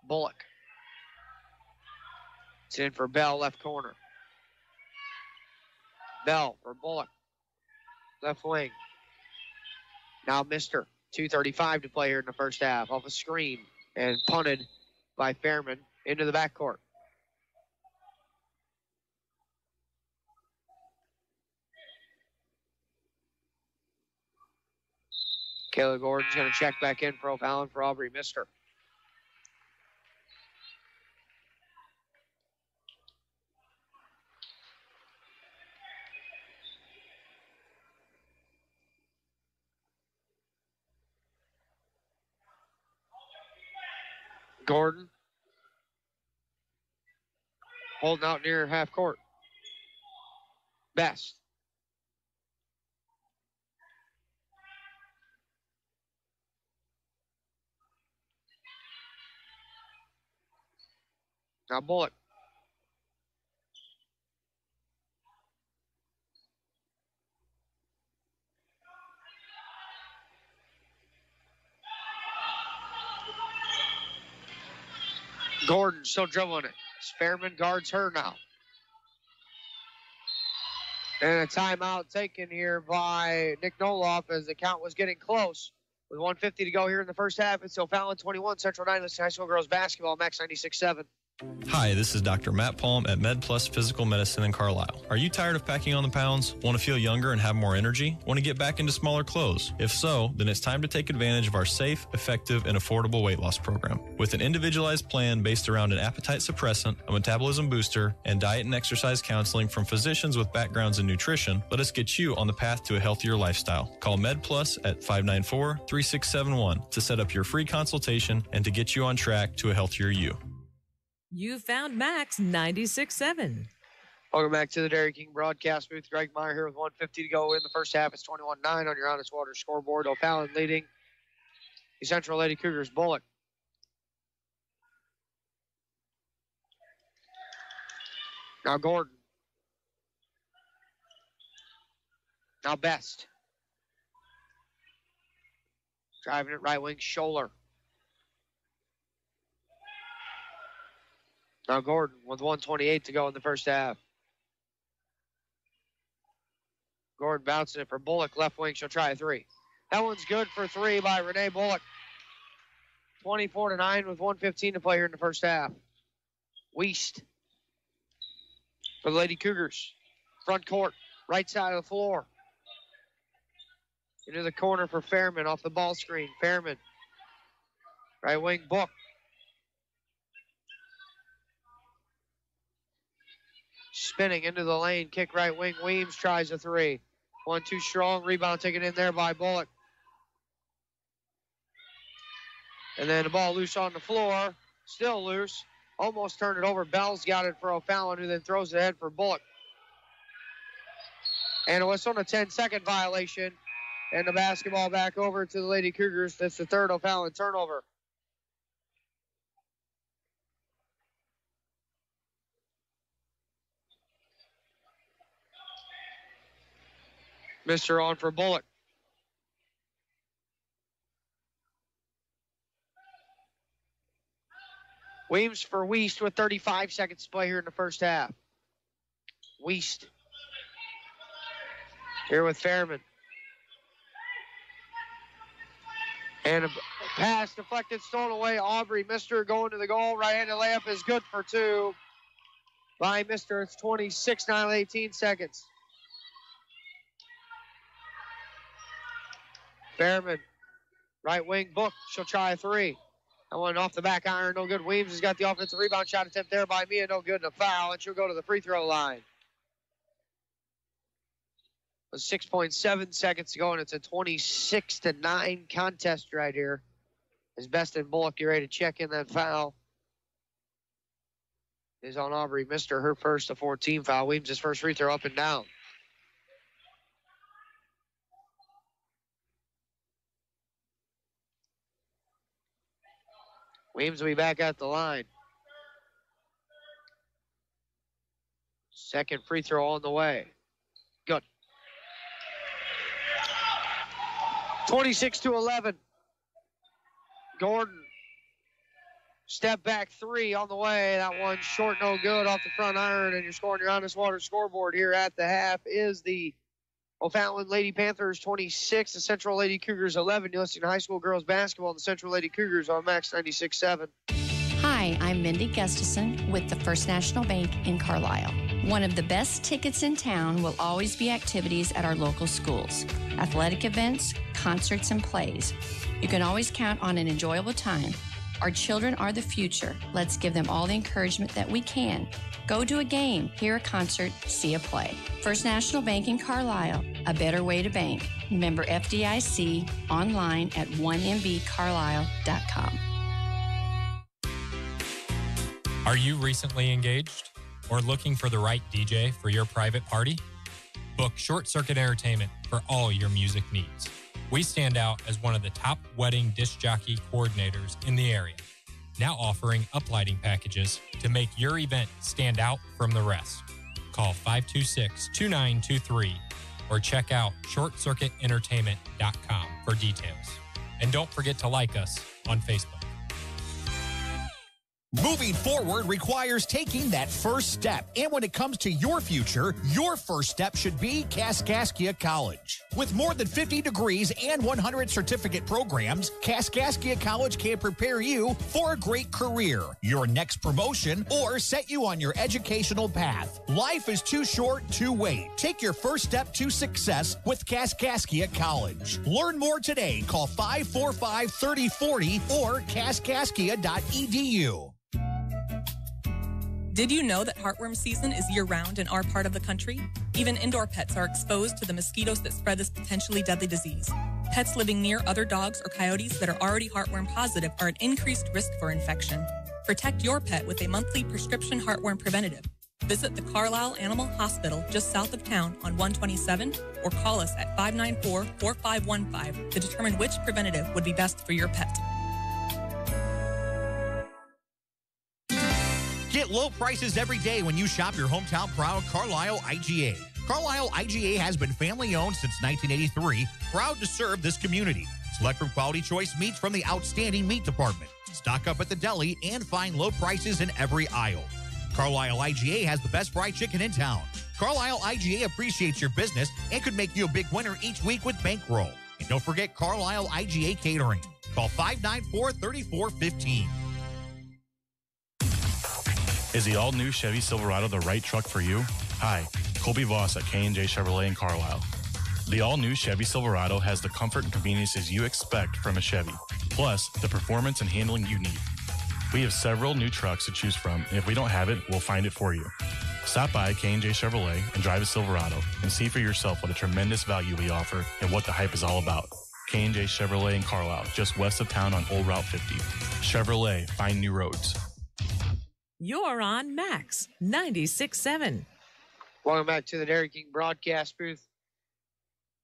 Bullock. It's in for Bell, left corner. Bell for Bullock. Left wing. Now Mister. 2:35 to play here in the first half. Off a screen and punted by Fairman into the backcourt. Kayla Gordon's going to check back in for O'Fallon for Aubrey Mister. Gordon holding out near half court. Best. Now Bullock. Gordon still dribbling it. Fairman guards her now. And a timeout taken here by Nick Noloff as the count was getting close. With 1:50 to go here in the first half, it's O'Fallon 21, Central 9, High School Girls Basketball, Max 96.7. Hi, this is Dr. Matt Palm at Med Plus Physical Medicine in Carlisle. Are you tired of packing on the pounds? Want to feel younger and have more energy? Want to get back into smaller clothes? If so, then it's time to take advantage of our safe, effective, and affordable weight loss program. With an individualized plan based around an appetite suppressant, a metabolism booster, and diet and exercise counseling from physicians with backgrounds in nutrition, let us get you on the path to a healthier lifestyle. Call Med Plus at 594-3671 to set up your free consultation and to get you on track to a healthier you. You found Max 96.7. Welcome back to the Dairy King broadcast booth. Greg Meyer here with 1:50 to go in the first half. It's 21-9 on your Honest Water scoreboard. O'Fallon leading the Central Lady Cougars. Bullock. Now Gordon. Now Best. Driving it right wing, Scholler. Now Gordon with 1:28 to go in the first half. Gordon bouncing it for Bullock, left wing. She'll try a three. That one's good for three by Renee Bullock. 24-9 with 1:15 to play here in the first half. Weiss for the Lady Cougars. Front court, right side of the floor. Into the corner for Fairman off the ball screen. Fairman. Right wing, Book. Spinning into the lane, kick right wing. Weems tries a three. 1-2 strong. Rebound taken in there by Bullock. And then the ball loose on the floor. Still loose. Almost turned it over. Bell's got it for O'Fallon, who then throws it ahead for Bullock. And it was on a 10-second violation. And the basketball back over to the Lady Cougars. That's the third O'Fallon turnover. Mr. on for Bullock. Weems for Weast with 35 seconds to play here in the first half. Weast here with Fairman. And a pass deflected, stolen away. Aubrey, Mr. going to the goal. Right-handed layup is good for two by Mr. It's 26, 9, 18 seconds. Fairman, right wing, Book. She'll try a three. That one off the back iron, no good. Weems has got the offensive rebound shot attempt there by Mia, no good, and a foul, and she'll go to the free throw line. With 6.7 seconds to go, and it's a 26-9 contest right here. As Best and Bullock get ready to check in that foul. Is on Aubrey. Mr. her first, a 14 foul. Weems' his first free throw up and down. Weems will be back at the line. Second free throw on the way. Good. 26-11. Gordon. Step back three on the way. That one short, no good off the front iron. And you're scoring your Honest Water scoreboard here at the half is the O'Fallon Lady Panthers 26, the Central Lady Cougars 11. You're listening to high school girls basketball and the Central Lady Cougars on Max 96.7. Hi, I'm Mindy Gustafson with the First National Bank in Carlisle. One of the best tickets in town will always be activities at our local schools, athletic events, concerts, and plays. You can always count on an enjoyable time. Our children are the future. Let's give them all the encouragement that we can. Go to a game, hear a concert, see a play. First National Bank in Carlisle, a better way to bank. Member FDIC, online at 1mbcarlisle.com. Are you recently engaged or looking for the right DJ for your private party? Book Short Circuit Entertainment for all your music needs. We stand out as one of the top wedding disc jockey coordinators in the area, now offering uplighting packages to make your event stand out from the rest. Call 526-2923 or check out shortcircuitentertainment.com for details. And don't forget to like us on Facebook. Moving forward requires taking that first step. And when it comes to your future, your first step should be Kaskaskia College. With more than 50 degrees and 100 certificate programs, Kaskaskia College can prepare you for a great career, your next promotion, or set you on your educational path. Life is too short to wait. Take your first step to success with Kaskaskia College. Learn more today. Call 545-3040 or kaskaskia.edu. Did you know that heartworm season is year-round in our part of the country? Even indoor pets are exposed to the mosquitoes that spread this potentially deadly disease. Pets living near other dogs or coyotes that are already heartworm positive are at increased risk for infection. Protect your pet with a monthly prescription heartworm preventative. Visit the Carlisle Animal Hospital just south of town on 127 or call us at 594-4515 to determine which preventative would be best for your pet. Get low prices every day when you shop your hometown proud Carlisle IGA. Carlisle IGA has been family owned since 1983, proud to serve this community. Select from quality choice meats from the outstanding meat department. Stock up at the deli and find low prices in every aisle. Carlisle IGA has the best fried chicken in town. Carlisle IGA appreciates your business and could make you a big winner each week with bankroll. And don't forget Carlisle IGA Catering. Call 594-3415. Is the all-new Chevy Silverado the right truck for you? Hi, Colby Voss at K&J Chevrolet in Carlisle. The all-new Chevy Silverado has the comfort and conveniences you expect from a Chevy, plus the performance and handling you need. We have several new trucks to choose from, and if we don't have it, we'll find it for you. Stop by K&J Chevrolet and drive a Silverado and see for yourself what a tremendous value we offer and what the hype is all about. K&J Chevrolet in Carlisle, just west of town on Old Route 50. Chevrolet, find new roads. You're on Max 96.7. Welcome back to the Dairy King broadcast booth.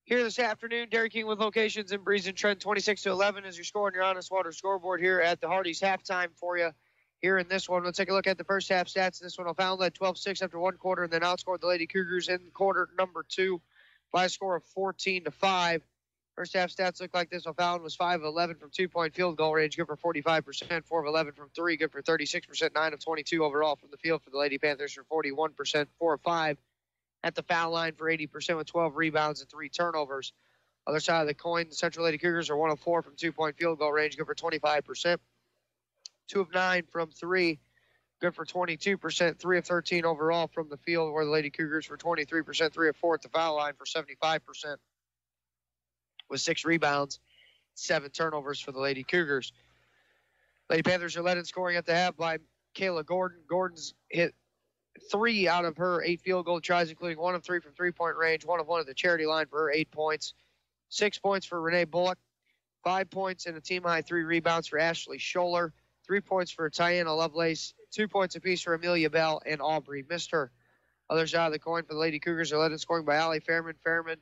Here this afternoon, Dairy King with locations in Breeze and Trent, 26-11 as you're scoring your Honest Water scoreboard here at the Hardee's halftime for you here in this one. Let's take a look at the first half stats. This one, O'Fallon led 12-6 after one quarter and then outscored the Lady Cougars in quarter number two by a score of 14-5. First half stats look like this. O'Fallon was 5 of 11 from 2-point field goal range, good for 45%, 4 of 11 from 3, good for 36%, 9 of 22 overall from the field for the Lady Panthers for 41%, 4 of 5 at the foul line for 80% with 12 rebounds and 3 turnovers. Other side of the coin, the Central Lady Cougars are 1 of 4 from 2-point field goal range, good for 25%, 2 of 9 from 3, good for 22%, 3 of 13 overall from the field, where the Lady Cougars for 23%, 3 of 4 at the foul line for 75%. With 6 rebounds, 7 turnovers for the Lady Cougars. Lady Panthers are led in scoring at the half by Kayla Gordon. Gordon's hit 3 out of her 8 field goal tries, including 1 of 3 from 3-point range, 1 of 1 at the charity line for her 8 points. 6 points for Renee Bullock, 5 points and a team-high 3 rebounds for Ashley Scholler, 3 points for Tiana Lovelace, 2 points apiece for Amelia Bell and Aubrey Mister. Other side of the coin for the Lady Cougars are led in scoring by Allie Fairman. Fairman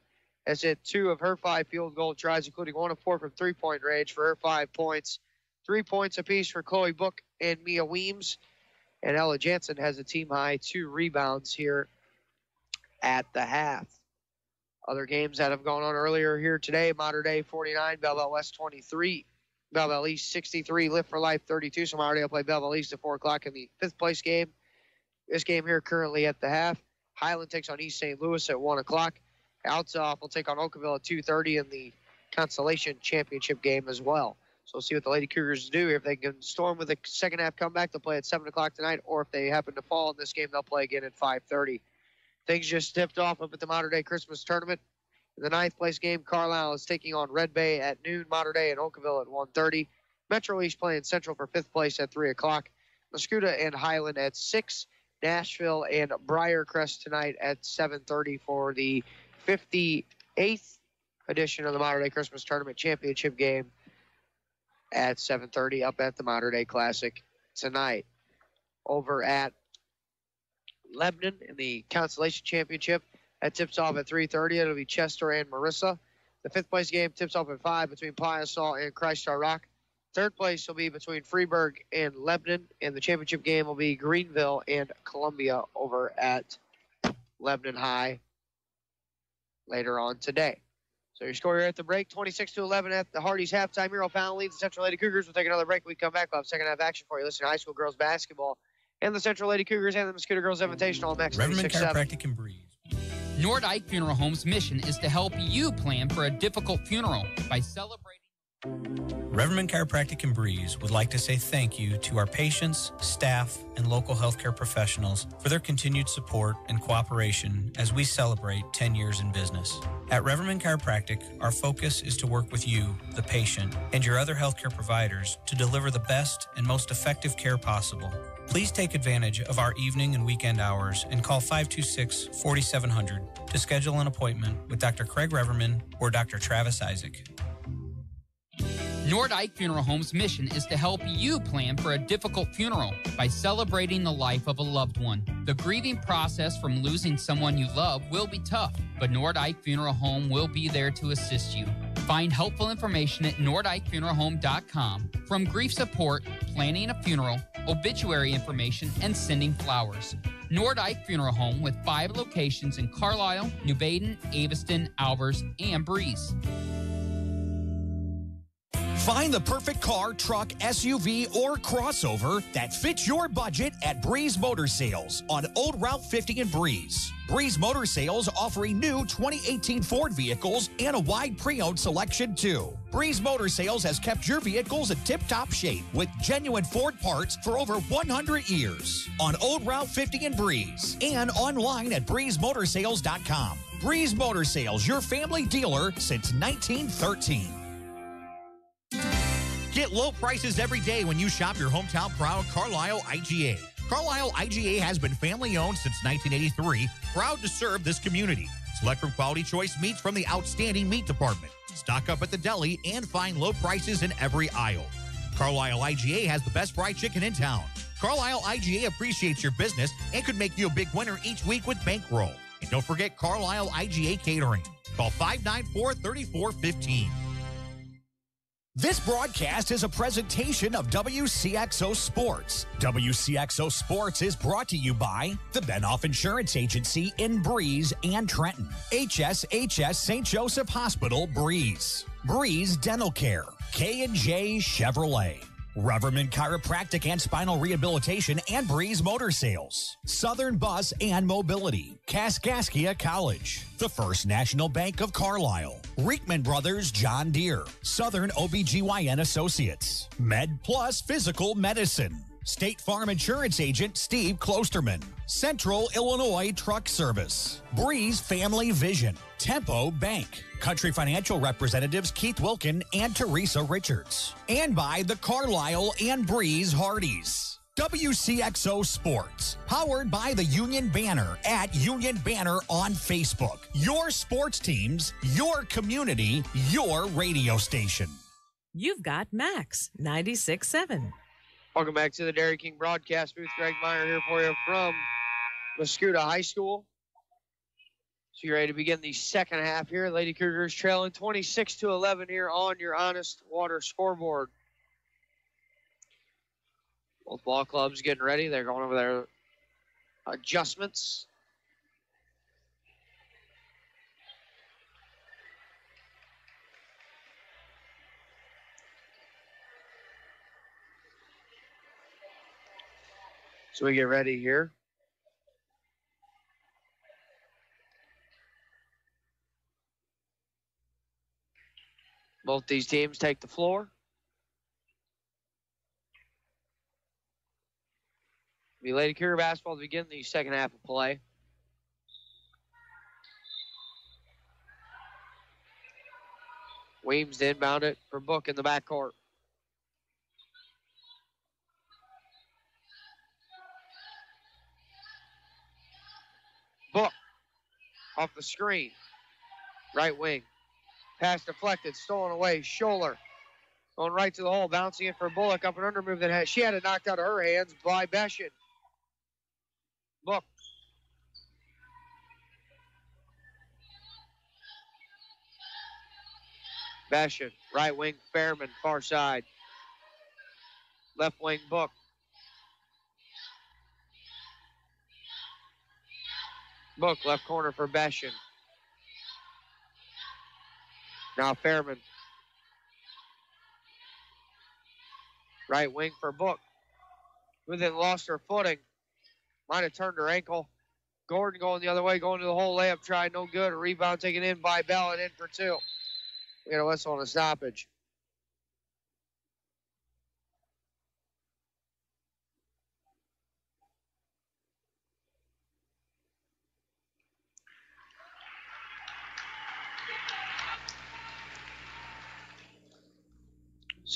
has hit 2 of her 5 field goal tries, including 1 of 4 from 3-point range for her 5 points. 3 points apiece for Chloe Book and Mia Weems. And Ella Jansen has a team-high 2 rebounds here at the half. Other games that have gone on earlier here today, Mater Dei 49, Belleville West 23, Belleville East 63, Lift for Life 32. So Mater Dei will play Belleville East at 4 o'clock in the 5th place game. This game here currently at the half. Highland takes on East St. Louis at 1 o'clock. Outsoff will take on Oakville at 2:30 in the Constellation Championship game as well. So we'll see what the Lady Cougars do. If they can storm with a second half comeback, they'll play at 7 o'clock tonight. Or if they happen to fall in this game, they'll play again at 5:30. Things just tipped off up at the Mater Dei Christmas Tournament. In the 9th place game, Carlisle is taking on Red Bay at noon. Mater Dei and Oakville at 1:30. Metro East playing Central for 5th place at 3 o'clock. Muscuda and Highland at 6. Nashville and Briarcrest tonight at 7:30 for the 58th edition of the Mater Dei Christmas Tournament Championship game at 7:30 up at the Mater Dei Classic tonight. Over at Lebanon in the Constellation Championship, that tips off at 3:30. It'll be Chester and Marissa. The 5th place game tips off at 5 between Piasaw and Christ Star Rock. 3rd place will be between Freeburg and Lebanon, and the championship game will be Greenville and Columbia over at Lebanon High later on today. So your score here at the break, 26-11 at the Hardy's halftime. Hero Fountain leads the Central Lady Cougars. We'll take another break. When we come back, we'll have second half action for you. Listen to high school girls basketball and the Central Lady Cougars and the Mosquito Girls Invitational on Max Reverend 96.7. Chiropractic and Breeze. Nordike Funeral Home's mission is to help you plan for a difficult funeral by celebrating. Reverend Chiropractic and Breeze would like to say thank you to our patients, staff, and local healthcare professionals for their continued support and cooperation as we celebrate 10 years in business. At Reverend Chiropractic, our focus is to work with you, the patient, and your other healthcare providers to deliver the best and most effective care possible. Please take advantage of our evening and weekend hours and call 526-4700 to schedule an appointment with Dr. Craig Reverman or Dr. Travis Isaac. Nordike Funeral Home's mission is to help you plan for a difficult funeral by celebrating the life of a loved one. The grieving process from losing someone you love will be tough, but Nordike Funeral Home will be there to assist you. Find helpful information at NordikeFuneralHome.com, from grief support, planning a funeral, obituary information, and sending flowers. Nordike Funeral Home with 5 locations in Carlisle, New Baden, Aveston, Albers, and Breeze. Find the perfect car, truck, SUV, or crossover that fits your budget at Breeze Motor Sales on Old Route 50 in Breeze. Breeze Motor Sales offering new 2018 Ford vehicles and a wide pre-owned selection too. Breeze Motor Sales has kept your vehicles in tip-top shape with genuine Ford parts for over 100 years on Old Route 50 in Breeze and online at breezemotorsales.com. Breeze Motor Sales, your family dealer since 1913. Get low prices every day when you shop your hometown proud Carlisle IGA. Carlisle IGA has been family owned since 1983, proud to serve this community. Select from quality choice meats from the outstanding meat department. Stock up at the deli and find low prices in every aisle. Carlisle IGA has the best fried chicken in town. Carlisle IGA appreciates your business and could make you a big winner each week with bankroll. And don't forget Carlisle IGA Catering. Call 594-3415. This broadcast is a presentation of Wcxo Sports. Wcxo Sports is brought to you by the Benoff Insurance Agency in Breeze and Trenton, HSHS St. Joseph Hospital, Breeze, Breeze Dental Care, K&J Chevrolet, Reverman Chiropractic and Spinal Rehabilitation and Breeze Motor Sales, Southern Bus and Mobility, Kaskaskia College, the First National Bank of Carlisle, Reekman Brothers John Deere, Southern OBGYN Associates, Med Plus Physical Medicine, State Farm Insurance Agent Steve Klosterman, Central Illinois Truck Service, Breeze Family Vision, Tempo Bank, Country Financial Representatives Keith Wilkin and Teresa Richards, and by the Carlisle and Breeze Hardys. WCXO Sports, powered by the Union Banner at Union Banner on Facebook. Your sports teams, your community, your radio station. You've got Max 96.7. Welcome back to the Dairy King broadcast booth. Greg Meyer here for you from Wcxo High School. So you're ready to begin the second half here. Lady Cougars trailing 26-11 here on your Honest Water scoreboard. Both ball clubs getting ready. They're going over their adjustments. So we get ready here. Both these teams take the floor. The Lady Cougar basketball to begin the second half of play. Weems to inbound it for Book in the backcourt. Book off the screen. Right wing. Pass deflected, stolen away. Scholler going right to the hole, bouncing it for Bullock up an under move that she had it knocked out of her hands by Beshin. Book. Beshin, right wing, Fairman, far side. Left wing, Book. Book, left corner for Beshin. Now Fairman. Right wing for Book. Within lost her footing. Might have turned her ankle. Gordon going the other way, going to the hole. Layup try, no good. A rebound taken in by Bell and in for two. We got a whistle on a stoppage.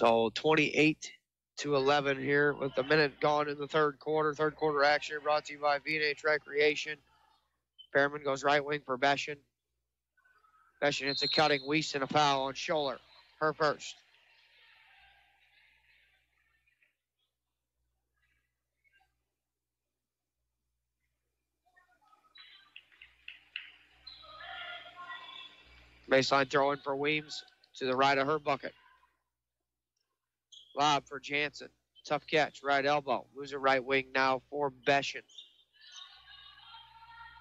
So 28-11 here with a minute gone in the third quarter. Third quarter action brought to you by V&H Recreation. Fairman goes right wing for Beshin. Beshin hits a cutting. Weiss and a foul on Scholler. Her first. Baseline throw in for Weems to the right of her bucket. Lob for Jansen. Tough catch, right elbow. Moves it right wing now for Beshin.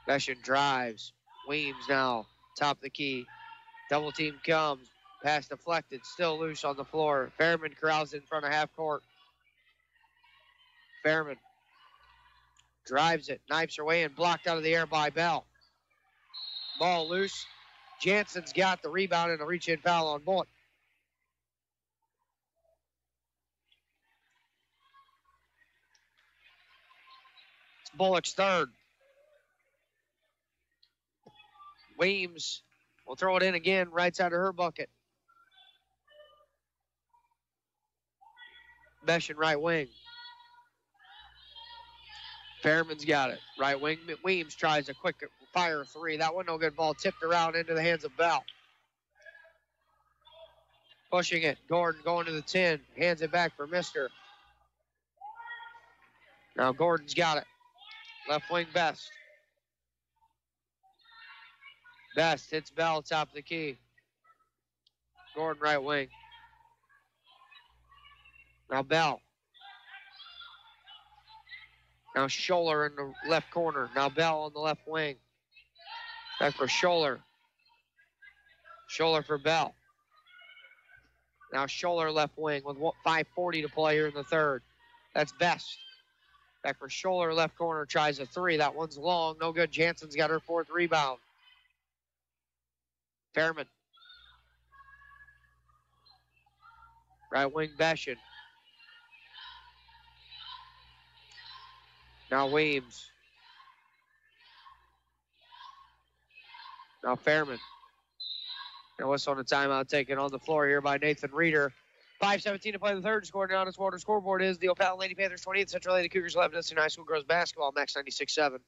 Beshin drives. Weems now, top of the key. Double team comes. Pass deflected, still loose on the floor. Fairman corrals in front of half court. Fairman drives it, knifes her way in, blocked out of the air by Bell. Ball loose. Jansen's got the rebound and a reach-in foul on Bullock. It's Bullock's third. Weems will throw it in again, right side of her bucket. Beshin right wing. Fairman's got it. Right wing. Weems tries a quick fire three. That one no good. Ball tipped around into the hands of Bell. Pushing it. Gordon going to the 10. Hands it back for Mister. Now Gordon's got it. Left wing Best. Best hits Bell top of the key. Gordon right wing. Now Bell. Now Scholler in the left corner. Now Bell on the left wing. Back for Scholler. Scholler for Bell. Now Scholler left wing with 5:40 to play here in the third. That's Best. Back for Scholler, left corner, tries a three. That one's long, no good. Jansen's got her fourth rebound. Fairman. Right wing, Beshin. Now Weems. Now Fairman. Now whistle on a timeout taken on the floor here by Nathan Reeder. 5:17 to play the third. Scoring down its water scoreboard is the O'Fallon Lady Panthers 28, Central Lady Cougars 11. This is High School Girls Basketball, Max 96.7.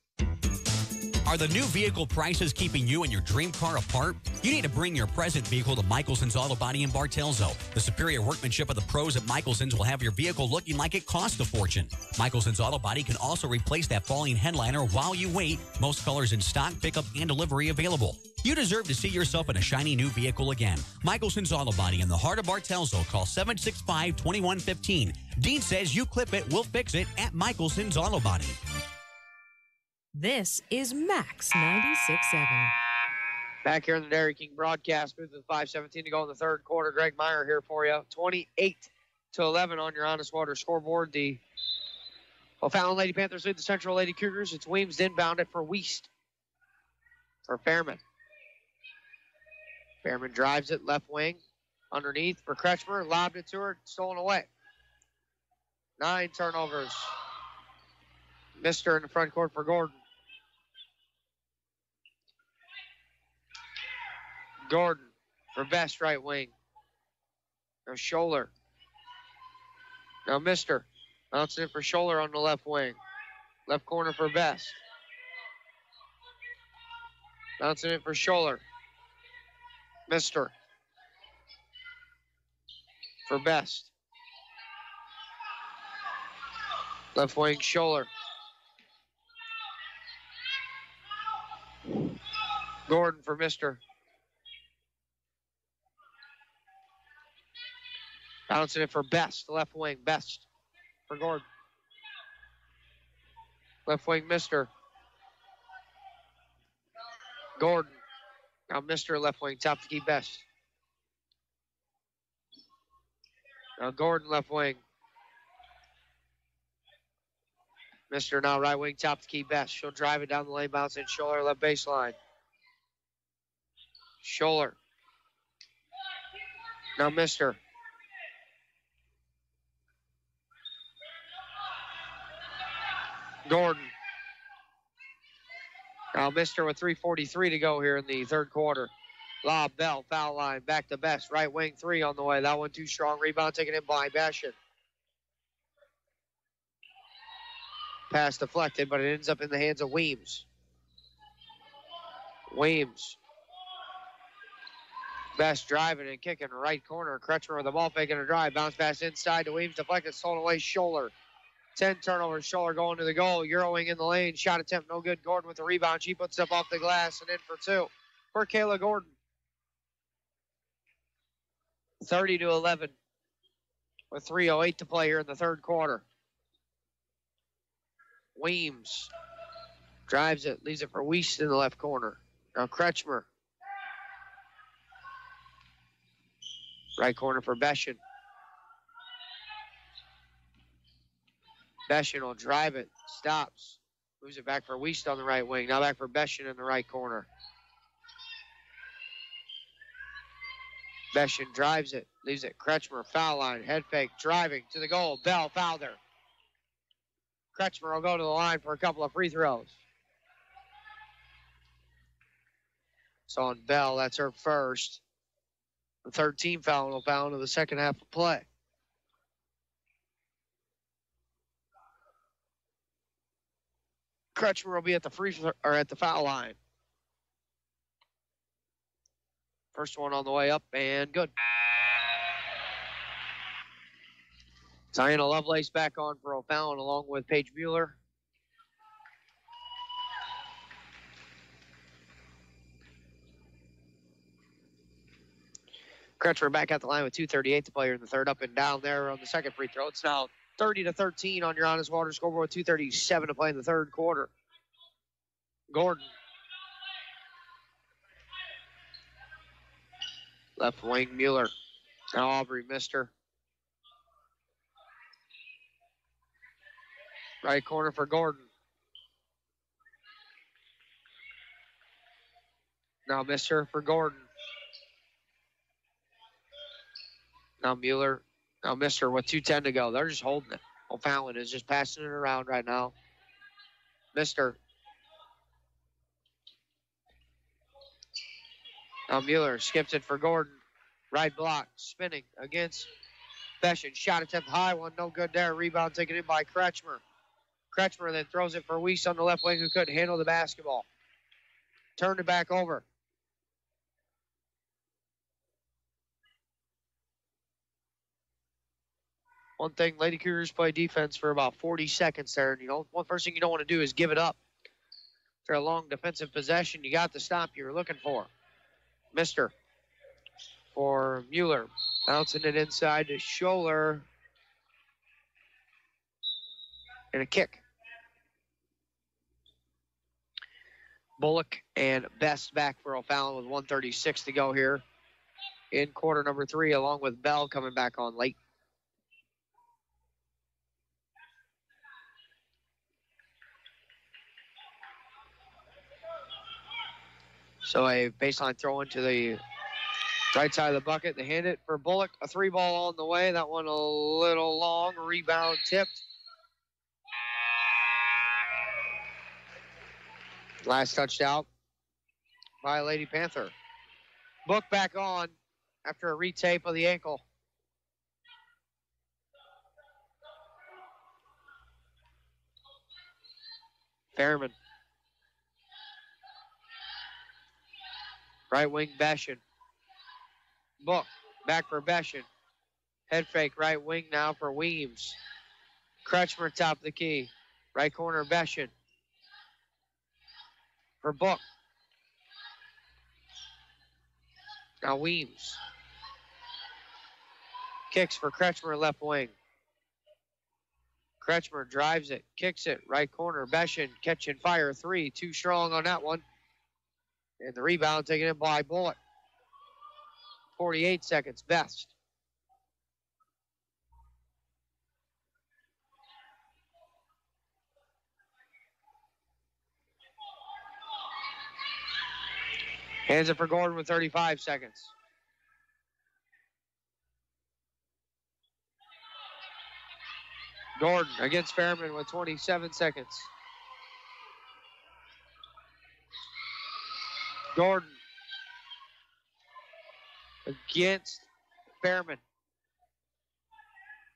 Are the new vehicle prices keeping you and your dream car apart? You need to bring your present vehicle to Michelson's Auto Body in Bartelzo. The superior workmanship of the pros at Michelson's will have your vehicle looking like it cost a fortune. Michelson's Auto Body can also replace that falling headliner while you wait. Most colors in stock, pickup, and delivery available. You deserve to see yourself in a shiny new vehicle again. Michelson's Auto Body in the heart of Bartelzo. Call 765-2115. Dean says you clip it, we'll fix it at Michelson's Auto Body. This is Max 96.7. Back here in the Dairy King broadcast booth with 5:17 to go in the third quarter. Greg Meyer here for you. 28-11 on your Honest Water scoreboard. The O'Fallon Lady Panthers lead the Central Lady Cougars. It's Weems inbound it for Wiest. For Fairman. Fairman drives it left wing. Underneath for Kretschmer. Lobbed it to her. Stolen away. 9 turnovers. Missed her in the front court for Gordon. Gordon for Best right wing. Now Scholler. Now Mister. Bouncing it for Scholler on the left wing. Left corner for Best. Bouncing it for Scholler. Mister. For Best. Left wing Scholler. Gordon for Mister. Bouncing it for Best, left wing, Best for Gordon. Left wing, Mister. Gordon. Now Mister, left wing, top to keep Best. Now Gordon, left wing. Mister now right wing, top to keep Best. She'll drive it down the lane, bouncing Scholler, left baseline. Scholler. Now Mister. Gordon. Now Mister with 3:43 to go here in the third quarter. Lob, Bell, foul line, back to Best. Right wing three on the way. That one too strong. Rebound taken in by Bastion. Pass deflected, but it ends up in the hands of Weems. Weems. Best driving and kicking right corner. Kretschmer with the ball faking a drive. Bounce pass inside to Weems. Deflected, stolen away. Scholler. 10 turnovers. Scholler going to the goal. Euroing in the lane. Shot attempt no good. Gordon with the rebound. She puts up off the glass and in for 2 for Kayla Gordon. 30-11 with 3:08 to play here in the third quarter. Weems drives it. Leaves it for Wiest in the left corner. Now Kretschmer. Right corner for Beshin. Beshin will drive it. Stops. Moves it back for Wiest on the right wing. Now back for Beshin in the right corner. Beshin drives it. Leaves it. Kretschmer, foul line. Head fake. Driving to the goal. Bell fouled her. Kretschmer will go to the line for a couple of free throws. So on Bell, that's her first. The third team foul will foul into the second half of play. Kretschmer will be at the at the foul line. First one on the way up and good. Diana Lovelace back on for O'Fallon along with Paige Mueller. Kretschmer back at the line with 2:38 to play here in the third. Up and down there on the second free throw. It's now 30-13 on your Honest Water scoreboard with 2:37 to play in the third quarter. Gordon. Left wing, Mueller. Now Aubrey missed her. Right corner for Gordon. Now missed her for Gordon. Now Mueller. Now missed her with 2:10 to go. They're just holding it. O'Fallon is just passing it around right now. Missed her. Now Mueller skips it for Gordon. Right block, spinning against Beshin. Shot attempt high one, no good there. Rebound taken in by Kretschmer. Kretschmer then throws it for Weiss on the left wing, who couldn't handle the basketball. Turned it back over. One thing, Lady Cougars play defense for about 40 seconds there. And, one first thing you don't want to do is give it up. After a long defensive possession, you got the stop you were looking for. Mister for Mueller. Bouncing it inside to Scholler. And a kick. Bullock and Best back for O'Fallon with 1:36 to go here in quarter number 3, along with Bell coming back on late. So a baseline throw into the right side of the bucket. They hand it for Bullock. A 3-ball on the way. That one a little long. Rebound tipped. Last touchdown by Lady Panther. Book back on after a retape of the ankle. Fairman. Right wing Beshin. Book back for Beshin. Head fake right wing now for Weems. Kretschmer top of the key. Right corner Beshin. For Book. Now Weems. Kicks for Kretschmer left wing. Kretschmer drives it, kicks it, right corner. Beshin catch and fire 3. Too strong on that one. And the rebound taken in by Bullock. 48 seconds, Best. Hands it for Gordon with 35 seconds. Gordon against Fairman with 27 seconds. Gordon against Fairman.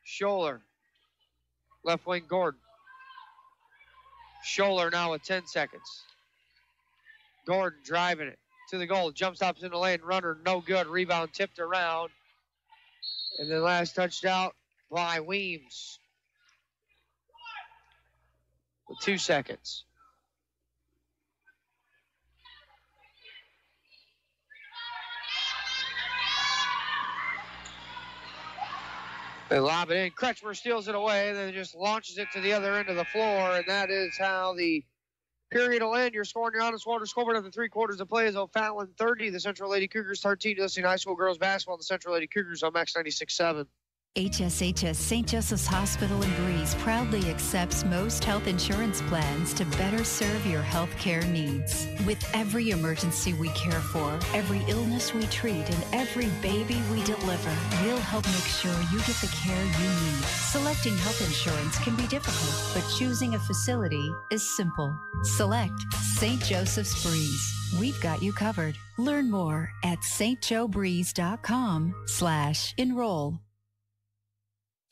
Scholler. Left wing Gordon. Scholler now with 10 seconds. Gordon driving it to the goal. Jump stops in the lane. Runner no good. Rebound tipped around. And then last touchdown by Weems. With 2 seconds. They lob it in. Kretschmer steals it away, and then just launches it to the other end of the floor, and that is how the period will end. You're scoring your Honest Water scoreboard after 3 quarters of play is O'Fallon 30, the Central Lady Cougars 13. Listening to high school girls basketball, the Central Lady Cougars on Max 96.7. HSHS St. Joseph's Hospital in Breeze proudly accepts most health insurance plans to better serve your health care needs. With every emergency we care for, every illness we treat, and every baby we deliver, we'll help make sure you get the care you need. Selecting health insurance can be difficult, but choosing a facility is simple. Select St. Joseph's Breeze. We've got you covered. Learn more at stjoebreeze.com/enroll.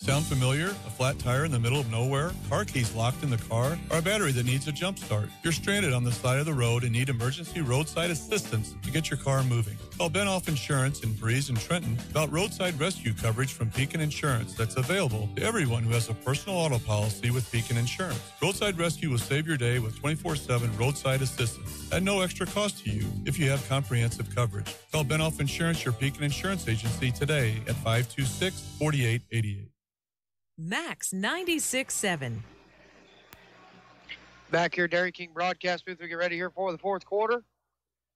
Sound familiar? A flat tire in the middle of nowhere? Car keys locked in the car? Or a battery that needs a jump start? You're stranded on the side of the road and need emergency roadside assistance to get your car moving. Call Benoff Insurance in Breeze and Trenton about roadside rescue coverage from Beacon Insurance that's available to everyone who has a personal auto policy with Beacon Insurance. Roadside Rescue will save your day with 24/7 roadside assistance at no extra cost to you if you have comprehensive coverage. Call Benoff Insurance, your Beacon Insurance agency, today at 526-4888. Max 96.7. Back here, Dairy King broadcast booth. We get ready here for the fourth quarter.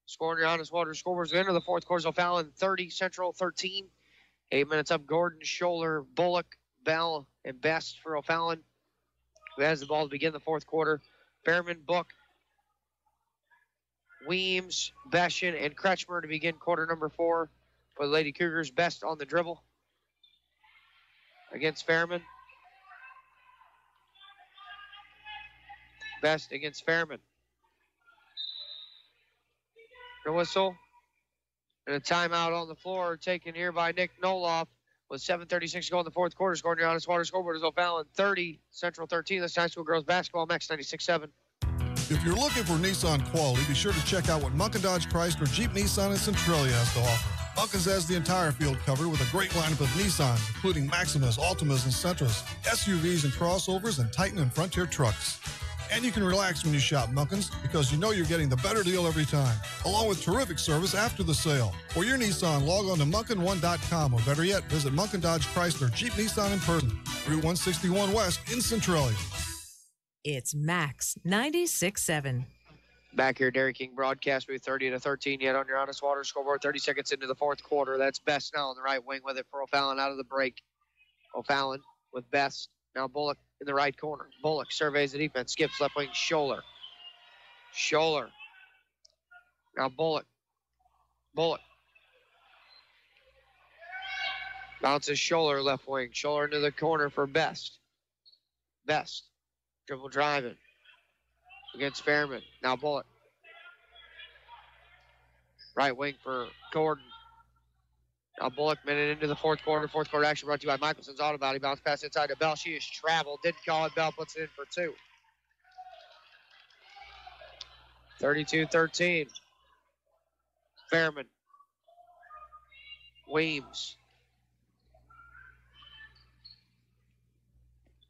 Scoring your honest water scorers. The end of the fourth quarter is O'Fallon 30, Central 13. 8 minutes up. Gordon, Scholler, Bullock, Bell, and Best for O'Fallon, who has the ball to begin the fourth quarter. Behrman, Book, Weems, Beshin, and Kretschmer to begin quarter number 4 for the Lady Cougars. Best on the dribble against Fairman. Best against Fairman. The whistle. And a timeout on the floor taken here by Nick Noloff with 7:36 to go in the fourth quarter. Scoring your honest water scoreboard is O'Fallon 30, Central 13. This high school girls basketball, Max 96.7. If you're looking for Nissan quality, be sure to check out what Munkin Dodge Chrysler Jeep Nissan and Centralia has to offer. Munkins has the entire field covered with a great lineup of Nissans, including Maximas, Altimas, and Sentras, SUVs and crossovers, and Titan and Frontier trucks. And you can relax when you shop Munkins because you know you're getting the better deal every time, along with terrific service after the sale. For your Nissan, log on to Munkin1.com, or better yet, visit Munkin Dodge Chrysler Jeep Nissan in person, Route 161 West in Centralia. It's Max 96.7. Back here, Dairy King broadcast booth 30-13 yet on your honest water scoreboard. 30 seconds into the fourth quarter. That's Best now on the right wing with it for O'Fallon out of the break. O'Fallon with Best. Now Bullock in the right corner. Bullock surveys the defense. Skips left wing. Scholler. Now Bullock. Bounces Scholler left wing. Scholler into the corner for Best. Dribble driving against Fairman. Now Bullock. Right wing for Gordon. Now Bullock, minute into the fourth quarter. Fourth quarter action brought to you by Michelson's Auto Body. Bounce pass inside to Bell. She is traveled. Didn't call it. Bell puts it in for 2. 32-13. Fairman. Weems.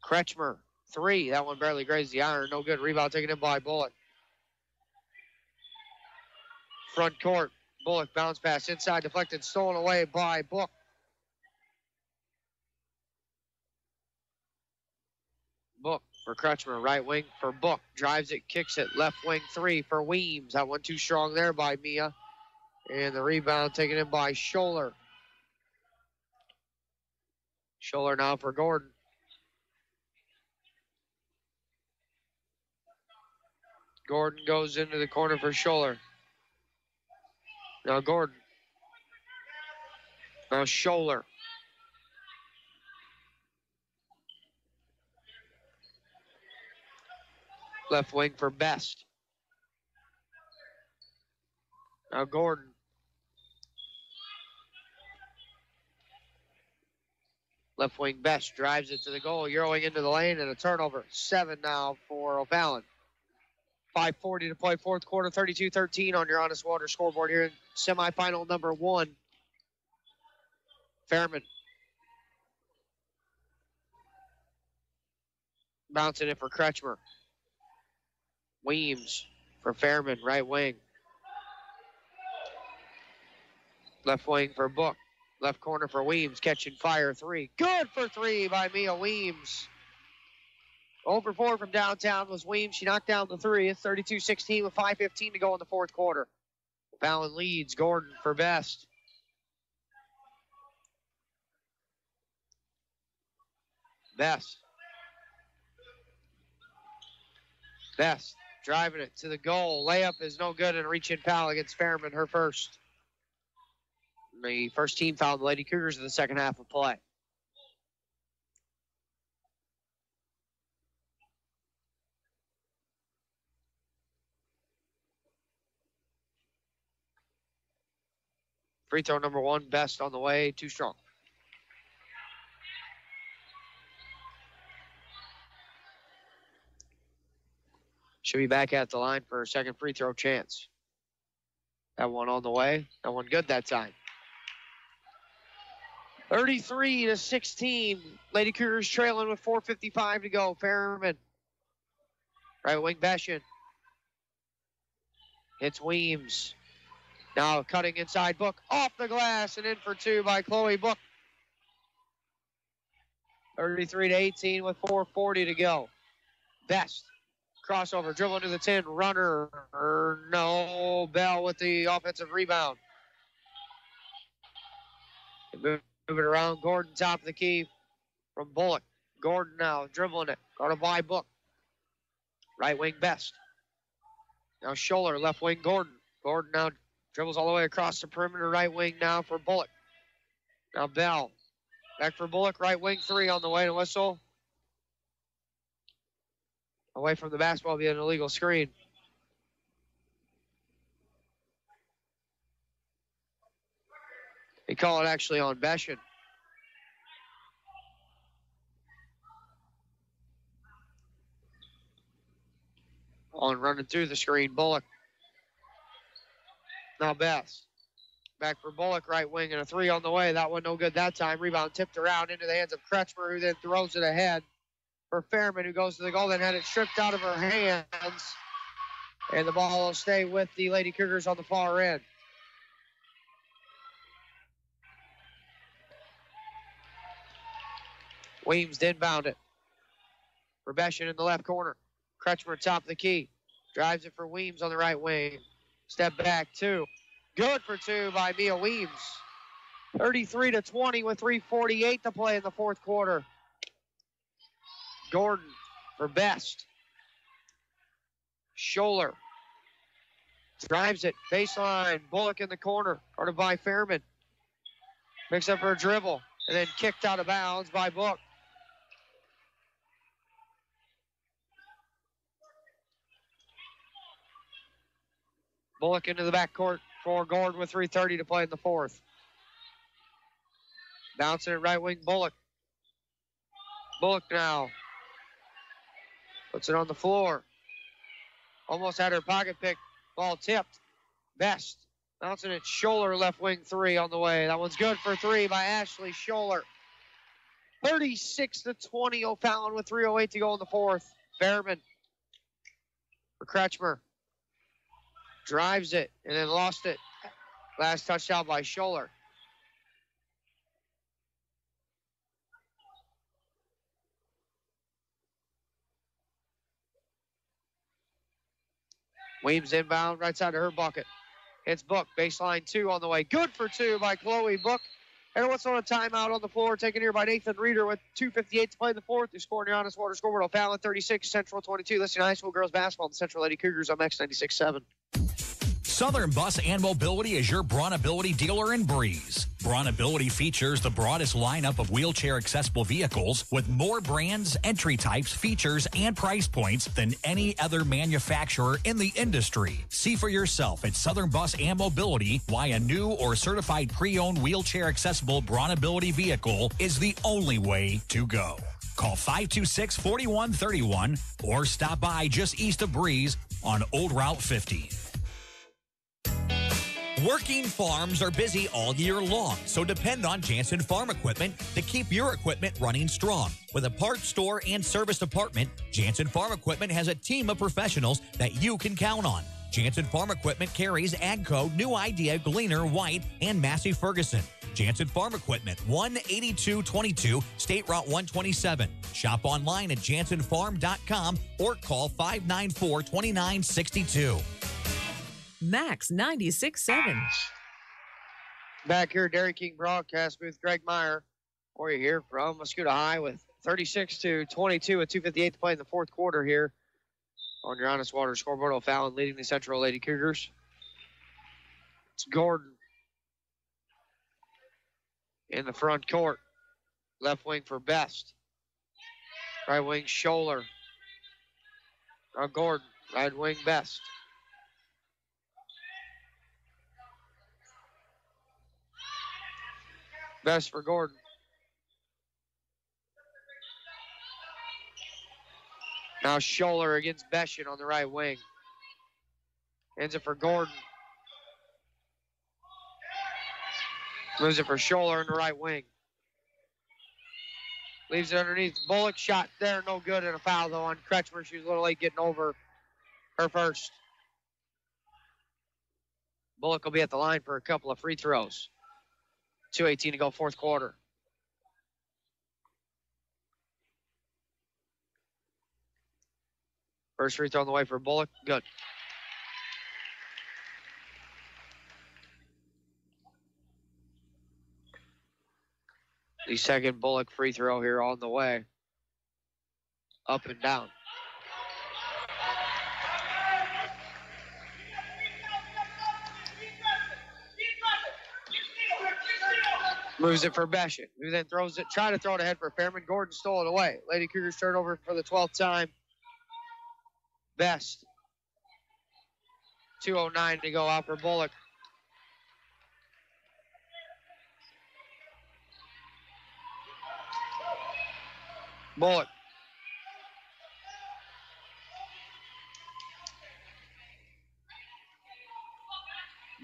Kretschmer. 3. That one barely grazed the iron. No good. Rebound taken in by Bullock. Front court. Bullock bounce pass inside, deflected, stolen away by Book. Book for Kretschmer, right wing for Book. Drives it, kicks it, left wing 3 for Weems. That one too strong there by Mia. And the rebound taken in by Scholler. Scholler now for Gordon. Gordon goes into the corner for Scholler. Now Gordon. Now Scholler. Left wing for Best. Now Gordon. Left wing Best drives it to the goal, Euroing into the lane, and a turnover. 7 now for O'Fallon. 5:40 to play, fourth quarter, 32-13 on your Honest Water scoreboard here in semifinal number 1. Fairman. Bouncing it for Kretschmer. Weems for Fairman, right wing. Left wing for Book. Left corner for Weems, catching fire 3. Good for 3 by Mia Weems. 0 for 4 from downtown was Weems. She knocked down the 3. It's 32-16 with 5:15 to go in the fourth quarter. Fallon leads. Gordon for Best. Best driving it to the goal. Layup is no good, and a reach-in foul against Fairman, her first. The first team foul the Lady Cougars in the second half of play. Free throw number 1, Best on the way, too strong. Should be back at the line for a second free throw chance. That one on the way. That one good that time. 33-16. Lady Cougars trailing with 4:55 to go. Fairman. Right wing Beshin. Hits Weems. Now cutting inside Book. Off the glass and in for two by Chloe Book. 33-18 with 4:40 to go. Best. Crossover. Dribble into the 10. Runner. No. Bell with the offensive rebound. Move it around. Gordon top of the key from Bullock. Gordon now dribbling it. Guarded by Book. Right wing Best. Now Scholler, left wing Gordon. Gordon now dribbles all the way across the perimeter, right wing now for Bullock. Now Bell. Back for Bullock, right wing 3 on the way to whistle. Away from the basketball, be an illegal screen. They call it actually on Beshin. On running through the screen, Bullock. Now Best. Back for Bullock, right wing, and a 3 on the way. That one no good that time. Rebound tipped around into the hands of Kretschmer, who then throws it ahead for Fairman, who goes to the goal, then had it stripped out of her hands. And the ball will stay with the Lady Cougars on the far end. Weems inbound it for Beshin in the left corner. Kretschmer top of the key. Drives it for Weems on the right wing. Step back, 2. Good for 2 by Mia Weems. 33-20 with 3:48 to play in the fourth quarter. Gordon for Best. Scholler drives it, baseline. Bullock in the corner, guarded by Fairman. Picks up her dribble, and then kicked out of bounds by Book. Bullock into the backcourt for Gordon with 3:30 to play in the fourth. Bouncing it right wing, Bullock. Bullock now. Puts it on the floor. Almost had her pocket pick. Ball tipped. Best. Bouncing it, Scholler, left wing 3 on the way. That one's good for 3 by Ashley Scholler. 36-20, O'Fallon with 3:08 to go in the fourth. Fairman for Kretschmer. Drives it and then lost it. Last touchdown by Scholler. Weems inbound, right side of her bucket. Hits Book, baseline 2 on the way. Good for 2 by Chloe Book. And what's on a timeout on the floor, taken here by Nathan Reeder with 2:58 to play in the fourth. They're scoring your honest water scoreboard. O'Fallon 36, Central 22. Listening to high school girls basketball, the Central Lady Cougars on X96.7. Southern Bus and Mobility is your Brawnability dealer in Breeze. Brawnability features the broadest lineup of wheelchair-accessible vehicles with more brands, entry types, features, and price points than any other manufacturer in the industry. See for yourself at Southern Bus and Mobility why a new or certified pre-owned wheelchair-accessible Brawnability vehicle is the only way to go. Call 526-4131 or stop by just east of Breeze on Old Route 50. Working farms are busy all year long, so depend on Jansen Farm Equipment to keep your equipment running strong. With a parts store and service department, Jansen Farm Equipment has a team of professionals that you can count on. Jansen Farm Equipment carries AGCO, New Idea, Gleaner, White, and Massey Ferguson. Jansen Farm Equipment, 18222 State Route 127. Shop online at jansenfarm.com or call 594-2962. Max 96.7. Back here, Dairy King broadcast booth. Greg Meyer for you here from Muscuda High with 36-22 with 2:58 to play in the fourth quarter here on your Honest Water scoreboard. O'Fallon leading the Central Lady Cougars. It's Gordon in the front court. Left wing for Best. Right wing Scholler. Gordon. Right wing Best. Best for Gordon. Now Scholler against Beschen on the right wing. Ends it for Gordon. Moves it for Scholler in the right wing. Leaves it underneath. Bullock shot there, no good, and a foul though on Kretschmer. She was a little late getting over her first. Bullock will be at the line for a couple of free throws. 2:18 to go, fourth quarter. First free throw on the way for Bullock. Good. The second Bullock free throw here on the way. Up and down. Moves it for Beschen, who then throws it, trying to throw it ahead for Fairman. Gordon stole it away. Lady Cougars turnover for the 12th time. Best. 2:09 to go out for Bullock. Bullock.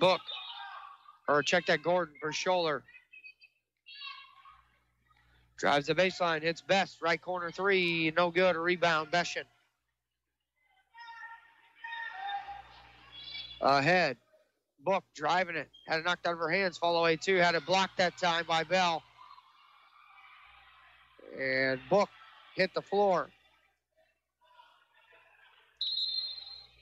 Book. Or check that Gordon for Scholler. Drives the baseline, hits Best. Right corner three, no good. A rebound, Beschen. Ahead. Book driving it. Had it knocked out of her hands. Fall away two. Had it blocked that time by Bell. And Book hit the floor.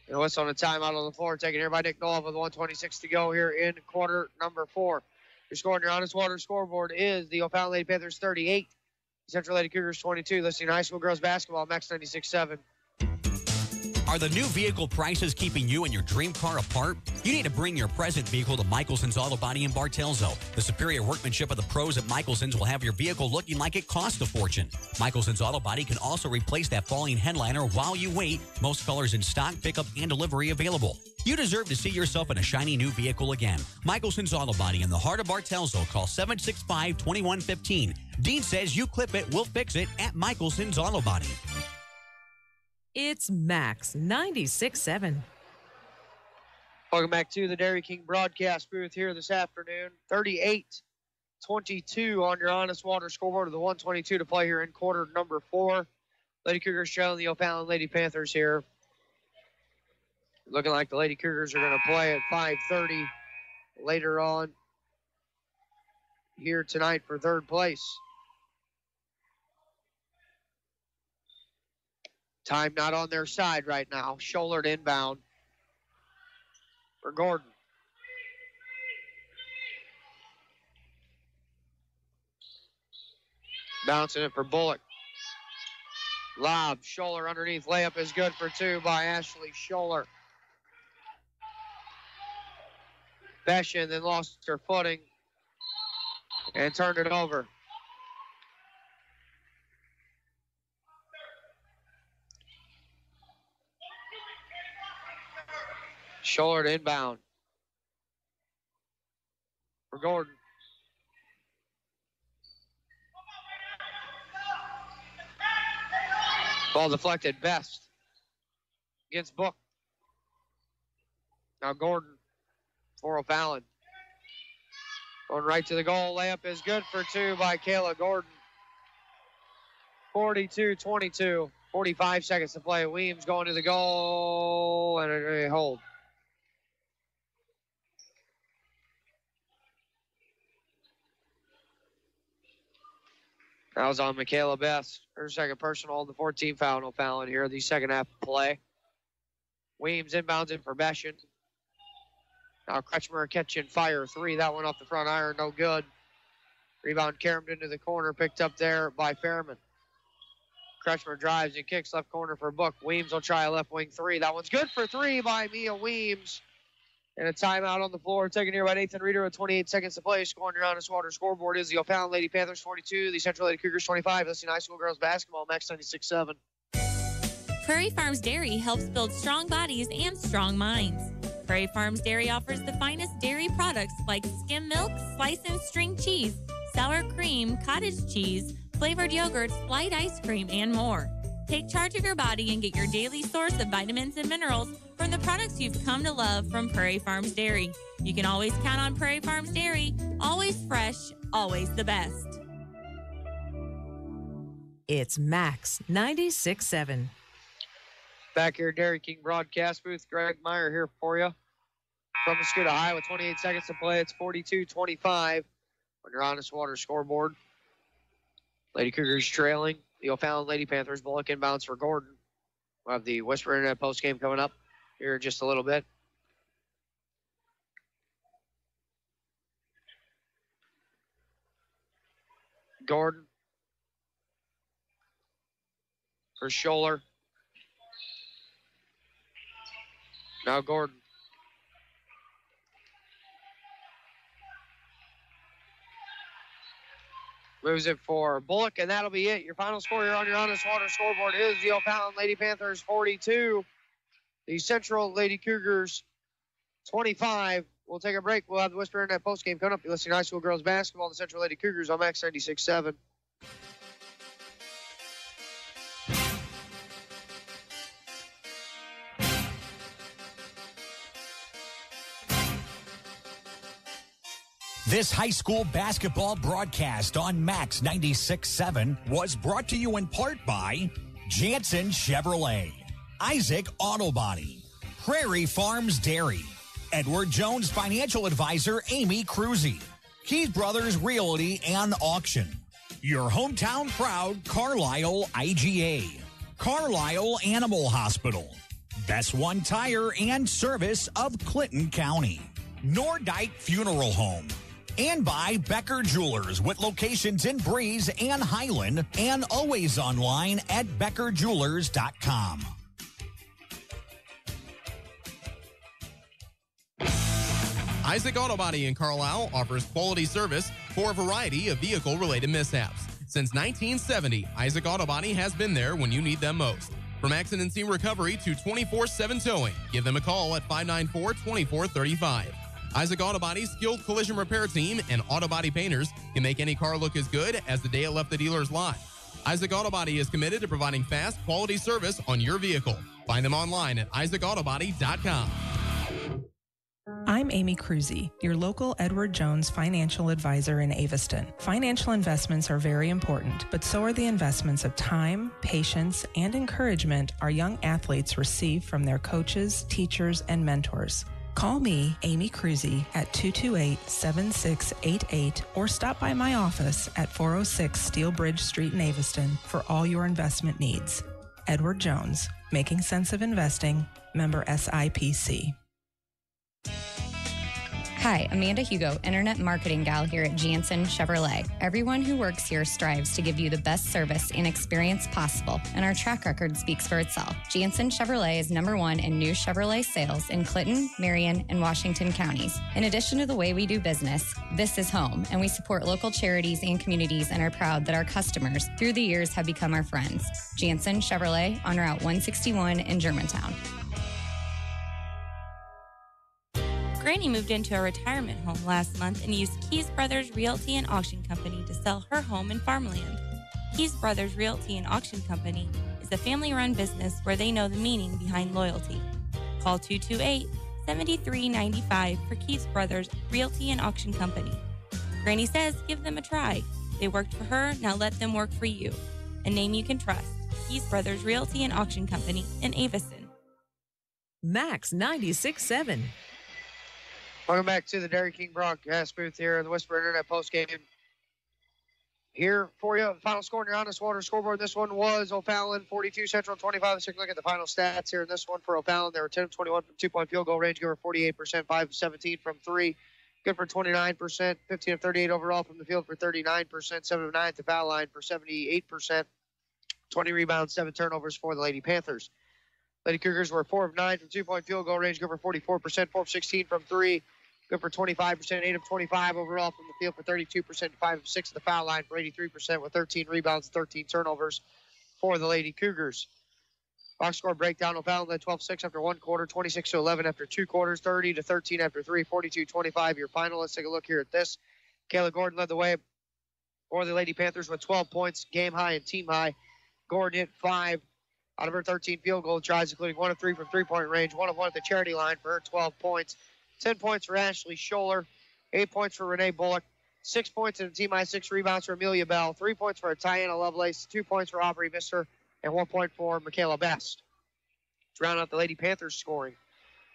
And whistle on a timeout on the floor. Taken here by Nick Nolan with 1:26 to go here in quarter number 4. Your score on your Honest Water scoreboard is the O'Fallon Lady Panthers 38, Central Lady Cougars 22. Listening to high school girls basketball, Max 96.7. Are the new vehicle prices keeping you and your dream car apart? You need to bring your present vehicle to Michelson's Auto Body in Bartelzo. The superior workmanship of the pros at Michelson's will have your vehicle looking like it cost a fortune. Michelson's Auto Body can also replace that falling headliner while you wait. Most colors in stock, pickup, and delivery available. You deserve to see yourself in a shiny new vehicle again. Michelson's Auto Body in the heart of Bartelzo. Call 765-2115. Dean says you clip it, we'll fix it at Michelson's Auto Body. It's Max 96.7. Welcome back to the Dairy King broadcast booth here this afternoon. 38-22 on your Honest Water scoreboard of the 1:22 to play here in quarter number 4. Lady Cougars trailing the O'Fallon Lady Panthers here. Looking like the Lady Cougars are going to play at 5:30 later on here tonight for third place. Time not on their side right now. Scholler inbound for Gordon. Bouncing it for Bullock. Lob, Scholler underneath. Layup is good for 2 by Ashley Scholler. Beschen then lost her footing and turned it over. Scholler to inbound for Gordon. Ball deflected. Best against Book. Now Gordon for O'Fallon. Going right to the goal. Layup is good for 2 by Kayla Gordon. 42-22. 45 seconds to play. Weems going to the goal and a hold. That was on Michaela Best. Her second personal on the 14th foul on O'Fallon here, the second half of play. Weems inbounds in for Beschen. Now Kretschmer catching fire 3. That one off the front iron, no good. Rebound caromed into the corner, picked up there by Fairman. Kretschmer drives and kicks left corner for Book. Weems will try a left wing 3. That one's good for 3 by Mia Weems. And a timeout on the floor taken here by Nathan Reeder with 28 seconds to play. Scoring your Honest Water scoreboard is the O'Fallon Lady Panthers 42, the Central Lady Cougars 25. Listening to high school girls basketball, Max 96.7. Prairie Farms Dairy helps build strong bodies and strong minds. Prairie Farms Dairy offers the finest dairy products like skim milk, slice and string cheese, sour cream, cottage cheese, flavored yogurts, light ice cream, and more. Take charge of your body and get your daily source of vitamins and minerals from the products you've come to love from Prairie Farms Dairy. You can always count on Prairie Farms Dairy. Always fresh, always the best. It's Max 96.7. Back here, Dairy King broadcast booth. Greg Meyer here for you from Muscoda High with 28 seconds to play. It's 42-25 on your Honest Water scoreboard. Lady Cougars trailing. The O'Fallon Lady Panthers. Bullock inbounds for Gordon. We'll have the Whisper Internet postgame coming up here in just a little bit. Gordon for Scholler. Now Gordon. Moves it for Bullock, and that'll be it. Your final score here on your Honest Water scoreboard is the O'Fallon Lady Panthers 42, the Central Lady Cougars 25. We'll take a break. We'll have the Whisper Internet postgame coming up. You're listening to high school girls basketball, the Central Lady Cougars on Max 96.7. This high school basketball broadcast on Max 96.7 was brought to you in part by Jansen Chevrolet, Isaac Auto Body, Prairie Farms Dairy, Edward Jones Financial Advisor Amy Cruzy, Keith Brothers Realty and Auction, your hometown proud Carlisle IGA, Carlisle Animal Hospital, Best One Tire and Service of Clinton County, Nordyke Funeral Home, and by Becker Jewelers with locations in Breeze and Highland and always online at beckerjewelers.com. Isaac Auto Body in Carlisle offers quality service for a variety of vehicle-related mishaps. Since 1970, Isaac Auto Body has been there when you need them most. From accident scene recovery to 24/7 towing, give them a call at 594-2435. Isaac Auto Body's skilled collision repair team and auto body painters can make any car look as good as the day it left the dealer's lot. Isaac Auto Body is committed to providing fast, quality service on your vehicle. Find them online at isaacautobody.com. I'm Amy Cruzy, your local Edward Jones financial advisor in Aviston. Financial investments are very important, but so are the investments of time, patience, and encouragement our young athletes receive from their coaches, teachers, and mentors. Call me, Amy Cruzy, at 228-7688 or stop by my office at 406 Steel Bridge Street in Aviston for all your investment needs. Edward Jones, Making Sense of Investing, member SIPC. Hi, Amanda Hugo, Internet Marketing Gal here at Jansen Chevrolet. Everyone who works here strives to give you the best service and experience possible, and our track record speaks for itself. Jansen Chevrolet is #1 in new Chevrolet sales in Clinton, Marion, and Washington counties. In addition to the way we do business, this is home, and we support local charities and communities and are proud that our customers, through the years, have become our friends. Jansen Chevrolet on Route 161 in Germantown. Granny moved into a retirement home last month and used Keys Brothers Realty and Auction Company to sell her home and farmland. Keys Brothers Realty and Auction Company is a family-run business where they know the meaning behind loyalty. Call 228-7395 for Keys Brothers Realty and Auction Company. Granny says give them a try. They worked for her, now let them work for you. A name you can trust. Keys Brothers Realty and Auction Company in Aviston. Max 96.7. Welcome back to the Dairy King broadcast booth here in the Whisper Internet postgame. Here for you, final score in your Honest Water scoreboard. This one was O'Fallon 42, Central 25. Let's take a look at the final stats here in this one for O'Fallon. They were 10 of 21 from two-point field goal range, good for 48%, 5 of 17 from three, good for 29%, 15 of 38 overall from the field for 39%, 7 of 9 at the foul line for 78%, 20 rebounds, 7 turnovers for the Lady Panthers. Lady Cougars were 4 of 9 from two-point field goal range, good for 44%, 4 of 16 from three, good for 25%, 8 of 25 overall from the field for 32%, 5 of 6 at the foul line for 83% with 13 rebounds, 13 turnovers for the Lady Cougars. Box score breakdown, O'Fallon led 12-6 after one quarter, 26-11 after two quarters, 30-13 after three, 42-25 your final. Let's take a look here at this. Kayla Gordon led the way for the Lady Panthers with 12 points, game high and team high. Gordon hit 5 Out of her 13 field goal tries, including 1 of 3 from three-point range, 1 of 1 at the charity line for her 12 points. 10 points for Ashley Scholler, 8 points for Renee Bullock, 6 points and a team high 6 rebounds for Amelia Bell, 3 points for Tiana Lovelace, 2 points for Aubrey Mister, and 1 point for Michaela Best. To round out the Lady Panthers scoring.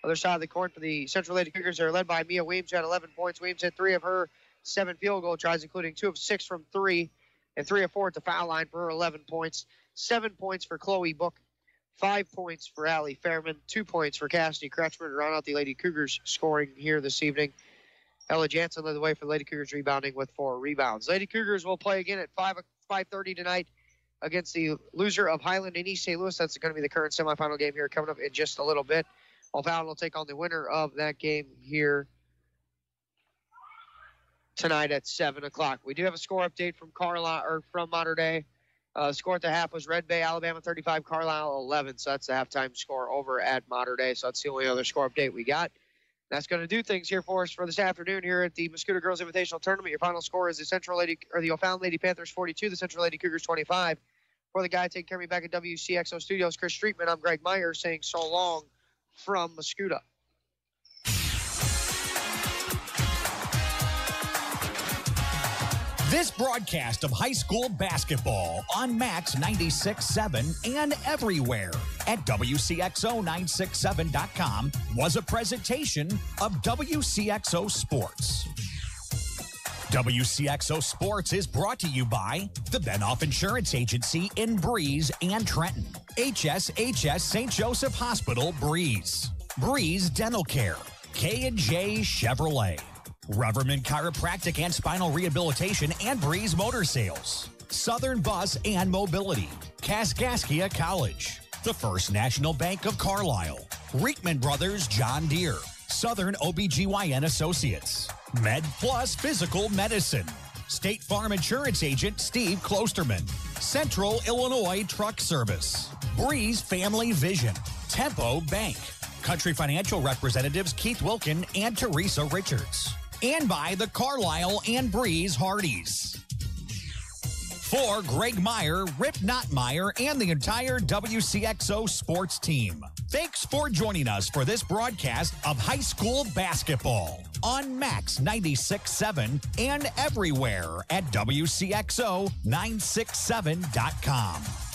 Other side of the court for the Central Lady Cougars, they're led by Mia Weems, who had 11 points. Weems had 3 of her 7 field goal tries, including 2 of 6 from 3, and 3 of 4 at the foul line for her 11 points. 7 points for Chloe Book, 5 points for Allie Fairman, 2 points for Cassidy Kretschmer to round out the Lady Cougars scoring here this evening. Ella Jansen led the way for the Lady Cougars rebounding with 4 rebounds. Lady Cougars will play again at 5:30 tonight against the loser of Highland and East St. Louis. That's going to be the current semifinal game here coming up in just a little bit. O'Fallon will take on the winner of that game here tonight at 7 o'clock. We do have a score update from from Mater Dei. Score at the half was Red Bay, Alabama 35, Carlisle 11. So that's the halftime score over at Mater Dei. So that's the only other score update we got. That's going to do things here for us for this afternoon here at the Mosquito Girls Invitational Tournament. Your final score is the O'Fallon Lady Panthers 42, the Central Lady Cougars 25. For the guy taking care of me back at WCXO Studios, Chris Streetman, I'm Greg Meyer saying so long from Mosquito. This broadcast of high school basketball on Max 96.7 and everywhere at WCXO967.com was a presentation of WCXO Sports. WCXO Sports is brought to you by the Benoff Insurance Agency in Breeze and Trenton, HSHS St. Joseph Hospital, Breeze, Breeze Dental Care, K&J Chevrolet, Reverman Chiropractic and Spinal Rehabilitation and Breeze Motor Sales, Southern Bus and Mobility, Kaskaskia College, the First National Bank of Carlisle, Reekman Brothers John Deere, Southern OBGYN Associates, Med Plus Physical Medicine, State Farm Insurance Agent Steve Klosterman, Central Illinois Truck Service, Breeze Family Vision, Tempo Bank, Country Financial Representatives Keith Wilkin and Teresa Richards, and by the Carlisle and Breeze Hardys. For Greg Meyer, Rip Nottmeyer, and the entire WCXO sports team, thanks for joining us for this broadcast of high school basketball on Max 96.7 and everywhere at WCXO967.com.